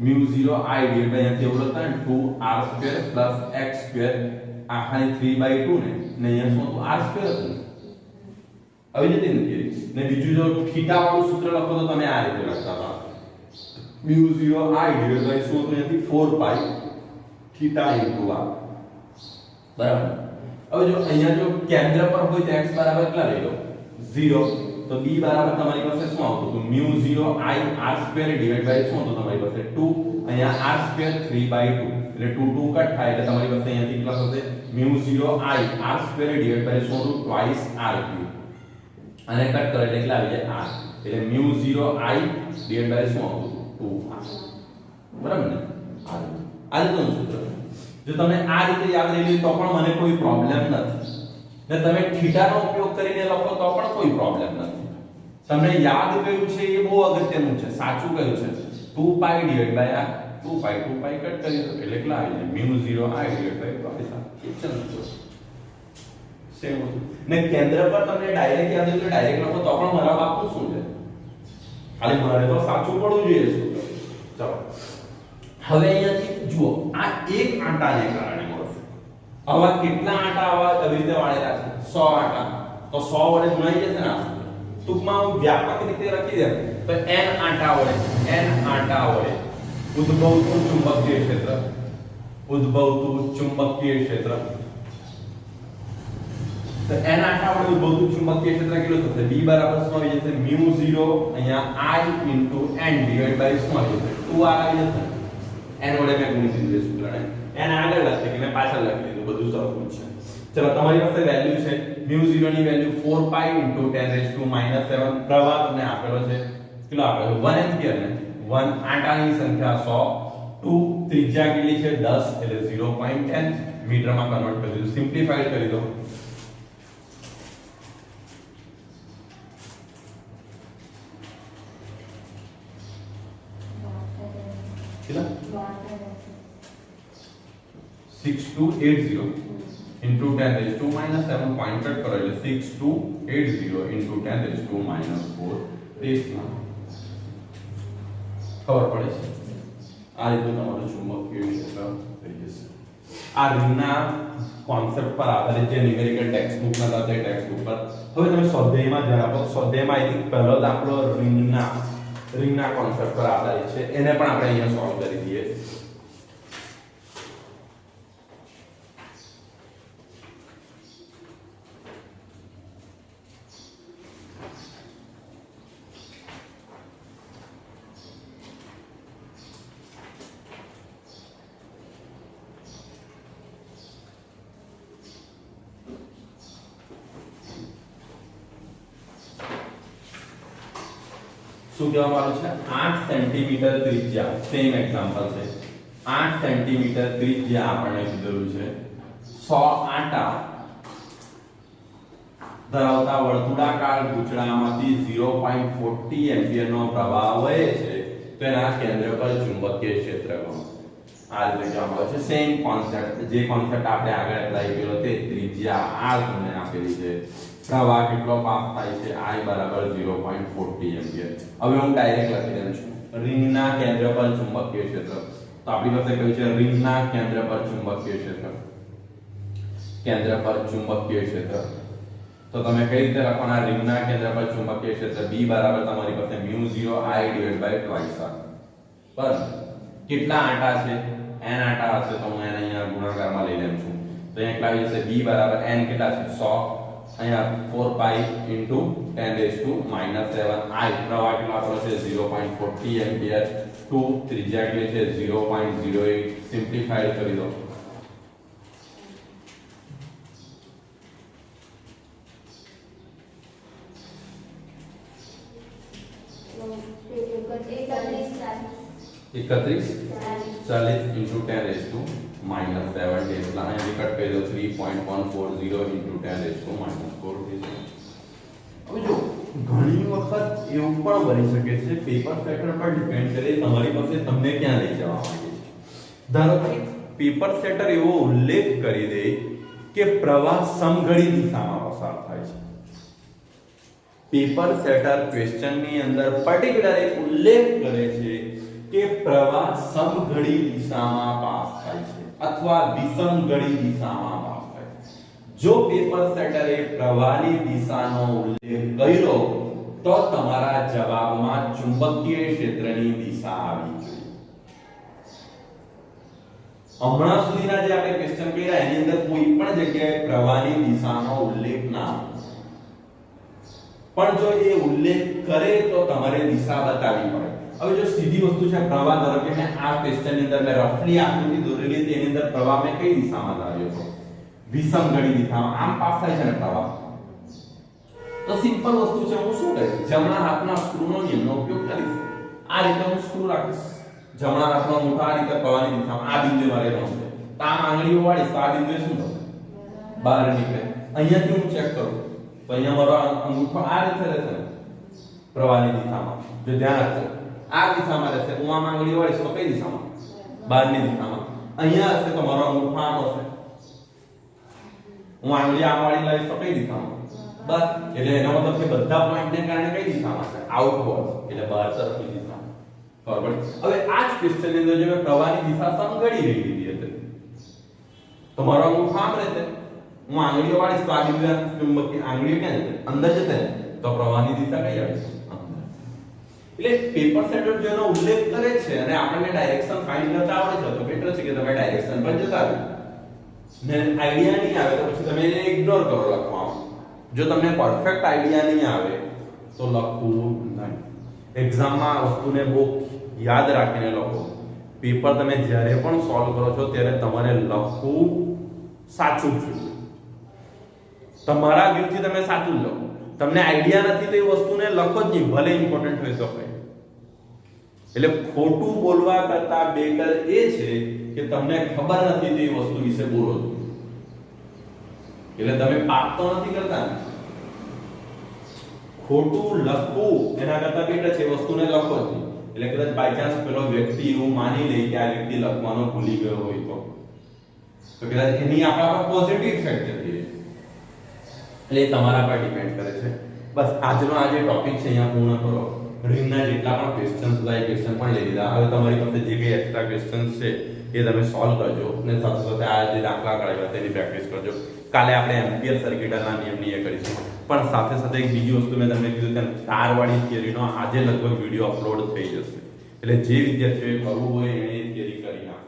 μ0 I ડિવાઇડ બાય અહીંયાથી એવું લખતા ને 2r² + x² આખાની 3/2 ને અહીંયા શું હતું? r² હતું. હવે જતી નથી. ને બીજું જો થીટા વાળું સૂત્ર લખો તો તમે આ રીતે લખતા હતા μ0 I ડિવાઇડ બાય શું હતું? અહીંયાથી 4π થીટા * r. બરાબર. હવે જો અહીંયા જો કેન્દ્ર પર હોય તો x બરાબર કેટલા લઈ લો? 0. તો b બરાબર તમારી પાસે શું આવતું હતું? μ0 I r² ડિવાઇડ બાય શું હતું તમારી પાસે? 2. અહીંયા r² 3/2 એટલે 2 2 કટ થાય એટલે તમારી પાસે અહીંયાથી કેટલા થશે? μ0 I r² ડિવાઇડ બાય શું હતું? twice r3. અને કટ કરો એટલે કેટલા આવી જાય? r. એટલે μ0 I ડિવાઇડ બાય શું આવતું? 2r. બરાબર ને? આ રીતનું સૂત્ર. જો તમે આ રીતે યાદ રહી લો તો પણ મને કોઈ પ્રોબ્લેમ નથી. ને તમે થીટાનો ઉપયોગ કરીને લખો તો પણ કોઈ પ્રોબ્લેમ નથી. તમને યાદ કયું છે એ બહુ અગત્યનું છે. સાચું કયું છે? 2π ડિવાઇડ બાય r. 2π કટ કરી દો એટલે કેટલા આવી જાય? μ0 I ડિવાઇડ બાય 2r. ચલો સેમ ને કેન્દ્ર પર તમને ડાયરેક્ટ યાદ હોય તો ડાયરેક્ટ લખો તો પણ મારા બાપનું શું છે? ખાલી મારે તો સાચું પડવું જોઈએ શું? ચલો હવે અહીંયાથી જુઓ, આ એક આંટાને કારણે મળશે. આવા કેટલા આંટા આવા આવી રીતે વાળેલા છે? 100 આંટા. તો 100 વડે ગુણાઈ જશે ને આ સૂત્ર. ટૂંકમાં હું વ્યાપક રીતે લખી દે તો n આંટા વડે ઉદ્ભવતું ચુંબકીય ક્ષેત્ર તો n આંટા વડે ઉદ્ભવતું ચુંબકીય ક્ષેત્ર કેટલું થશે? b બરાબર શું આવી જશે? μ0 અહીંયા I * n ડિવાઇડ બાય શું આવી જશે? 2r આવી જશે. n વડે મેં ગુણી દીધું એ સૂત્રને. n આગળ લખી કે મેં પાછળ લખી દીધું, બધું સરખું છે. ચલો તમારી પાસે વેલ્યુ છે μ0 ની વેલ્યુ 4π × 10⁻⁻⁷ પ્રવાહ તમને આપેલો છે. કેટલો આપેલો? 1 એમ્પિયર ને 1 આંટાની સંખ્યા 100, 2 ત્રિજ્યા કેટલી છે? 10 એટલે 0.10 મીટરમાં કન્વર્ટ કરી દીધું. સિમ્પ્લિફાઈડ કરી દો. કેટલા? 6280 into 10⁻⁻⁷ પોઈન્ટ કટ કરો એટલે 6280 into 10⁻⁴ દેશમાં ખબર પડે છે. આ રીતનું તમારું ચુંબકીય ક્ષેત્ર થઈ જશે. આ રિંગના કોન્સેપ્ટ પર આધારિત જે ન્યુમેરિકલ ટેક્સ્ટ બુક ના હતા તે ટેક્સ્ટ બુક પર હવે તમે સ્વાધ્યાયમાં ધ્યાન આપો. સ્વાધ્યાયમાં આઈ થિંક પહેલો દાખલો રિંગના કોન્સેપ્ટ પર આધારિત છે. એને પણ આપણે અહીંયા સોલ્વ કરી દઈએ. શું કહેવામાં આવ્યું છે? 8 સેન્ટીમીટર ત્રિજ્યા, સેમ એક્ઝામ્પલ છે. 8 સેન્ટીમીટર ત્રિજ્યા આપણને કીધેલું છે. 100 આંટા ધરાવતા વર્તુળાકાર ગૂંચળામાંથી 0.40 એમ્પિયરનો પ્રવાહ વહે છે. તો એના કેન્દ્ર પર ચુંબકીય ક્ષેત્ર ગણો. આ રીતે કહેવામાં આવે છે. સેમ કોન્સેપ્ટ, જે કોન્સેપ્ટ આપણે આગળ એપ્લાય કર્યો તે ત્રિજ્યા r તમને આપેલી છે. પ્રવાહ કેટલો પાસ થાય છે? I બરાબર 0.40 એમ્પિયર. હવે હું ડાયરેક્ટ લખી દઉં છું. રિંગના કેન્દ્ર પર ચુંબકીય ક્ષેત્ર. તો આપણી પાસે કયું છે? રિંગના કેન્દ્ર પર ચુંબકીય ક્ષેત્ર. કેન્દ્ર પર ચુંબકીય ક્ષેત્ર. તો તમે કઈ રીતે લખવાના? રિંગના કેન્દ્ર પર ચુંબકીય ક્ષેત્ર B બરાબર તમારી પાસે μ0 I divide by twice r. બરાબર. કેટલા આંટા છે? n આંટા હશે તો હું એને અહીંયા ગુણાકારમાં લઈ લઉં છું. તો અહીંયા કેટલા આવી જશે? B બરાબર n કેટલા છે? 100. અહીંયા 4π * 10⁻⁻⁷ I પ્રવાહ કેટલો આપણો છે? 0.40 એમ્પિયર. 2 ત્રિજ્યા કેટલી છે? 0.08. સિમ્પ્લિફાઈડ કરી દો. 31 40 into 10 raised to -7 એટલે અહીંયા કટ કરી દો 3.140 into 10 raised to -4 હવે જો ઘણી વખત એવું પણ બની શકે છે પેપર સેટર પર ડિપેન્ડ કરે તમારી પાસે તમને ક્યાં લઈ જવા માંગે છે ધારો કે પેપર સેટર એવો ઉલ્લેખ કરી દે કે પ્રવાહ સમઘડી દિશામાં પસાર થાય છે પેપર સેટર ક્વેશ્ચન ની અંદર પર્ટિક્યુલર એક ઉલ્લેખ કરે છે કે પ્રવાહ સમઘડી દિશામાં પાસ થાય છે અથવા વિષમઘડી દિશામાં પાસ થાય છે જો પેપર સેટરે પ્રવાહની દિશાનો ઉલ્લેખ કર્યો તો તમારા જવાબમાં ચુંબકીય ક્ષેત્રની દિશા આવી જોઈએ હમણાં સુધીના જે આપણે ક્વેશ્ચન કર્યા એની અંદર કોઈ પણ જગ્યાએ પ્રવાહની દિશાનો ઉલ્લેખ ના પણ જો એ ઉલ્લેખ કરે તો તમારે દિશા બતાવવી પડે હવે જો સીધી વસ્તુ છે પ્રવાહ ધારો કે મેં આ ક્વેશ્ચન ની અંદર મેં રફલી આકૃતિ દોરેલી હતી એની અંદર પ્રવાહ મેં કઈ દિશામાં લાવ્યો હતો વિષમઘડી દિશામાં આમ પાસ થાય છે ને પ્રવાહ તો સિમ્પલ વસ્તુ છે હું શું કરીશ જમણા હાથના સ્ક્રૂનો નિયમનો ઉપયોગ કરીશ આ રીતે હું સ્ક્રૂ રાખીશ જમણા હાથનો અંગૂઠો આ રીતે પ્રવાહની દિશામાં આ બિંદુએ મારે રહેવું છે તો આમ આંગળીઓ વાળીશ તો આ બિંદુએ શું થશે બહાર નીકળે અહીંયાથી હું ચેક કરું તો અહીંયા મારો અંગૂઠો આ રીતે રહેશે પ્રવાહની દિશામાં જો ધ્યાન રાખજો આ દિશામાં રહેશે હું આમ આંગળી વાળીશ તો કઈ દિશામાં બહારની દિશામાં અહીંયા હશે તો મારો અંગૂઠો આમ હશે હું આંગળી આમ વાળી લાવીશ તો કઈ દિશામાં બસ એટલે એનો મતલબ કે બધા પોઈન્ટને કારણે કઈ દિશામાં છે આઉટવર્ડ એટલે બહાર તરફની દિશામાં બરાબર હવે આ જ ક્વેશ્ચનની અંદર જો મેં પ્રવાહની દિશા સમઘડી રહી લીધી હતી તો મારો અંગૂઠો આમ રહેશે હું આંગળીઓ વાળીશ તો આ બિંદુ ચુંબકીય આંગળીઓ ક્યાં જશે અંદર જશે તો પ્રવાહની દિશા કઈ આવે એટલે પેપર સેટર જેનો ઉલ્લેખ કરે છે અને આપણને ડાયરેક્શન ફાઇન્ડ કરતા આવડે છે તો બેટર છે કે તમે ડાયરેક્શન પર જતા રહો ને આઈડિયા નહીં આવે તો પછી તમે એને ઇગ્નોર કરો લખવામાં જો તમને પરફેક્ટ આઈડિયા નહીં આવે તો લખવું નહીં એક્ઝામમાં આ વસ્તુને બહુ યાદ રાખીને લખો પેપર તમે જ્યારે પણ સોલ્વ કરો છો ત્યારે તમારે લખવું સાચું જ જોઈએ તમારા વ્યૂથી તમે સાચું લખો તમને આઈડિયા નથી તો એ વસ્તુને લખો જ નહીં ભલે ઇમ્પોર્ટન્ટ હોય તો કઈ એટલે ખોટું બોલવા કરતા બેટર એ છે કે તમને ખબર નથી તો એ વસ્તુ વિશે બોલો એટલે તમે પાપ તો નથી કરતા ને ખોટું લખવું એના કરતા બેટર છે વસ્તુને લખો જ નહીં એટલે કદાચ બાય ચાન્સ પેલો વ્યક્તિ એવું માની લે કે આ વ્યક્તિ લખવાનો ભૂલી ગયો હોય તો કદાચ એની આપણા પર પોઝિટિવ ઇફેક્ટ જતી રહે એટલે તમારા પર ડિપેન્ડ કરે છે બસ આજનો આ જે ટોપિક છે અહીંયા પૂર્ણ કરો રીંગના જેટલા પણ ક્વેશ્ચન્સ હતા એ ક્વેશ્ચન પણ લઈ લીધા હવે તમારી પાસે જે કઈ એક્સ્ટ્રા ક્વેશ્ચન્સ છે એ તમે સોલ્વ કરજો અને સાથે સાથે આ જે દાખલા કાઢ્યા તેની પ્રેક્ટિસ કરજો કાલે આપણે એમ્પિયર સર્કિટના નિયમની એ કરીશું પણ સાથે સાથે એક બીજી વસ્તુ મેં તમને કીધું કે તારવાળી થિયરીનો આજે લગભગ વિડિયો અપલોડ થઈ જશે એટલે જે વિદ્યાર્થીઓએ કરવું હોય એને થિયરી કરી નાખો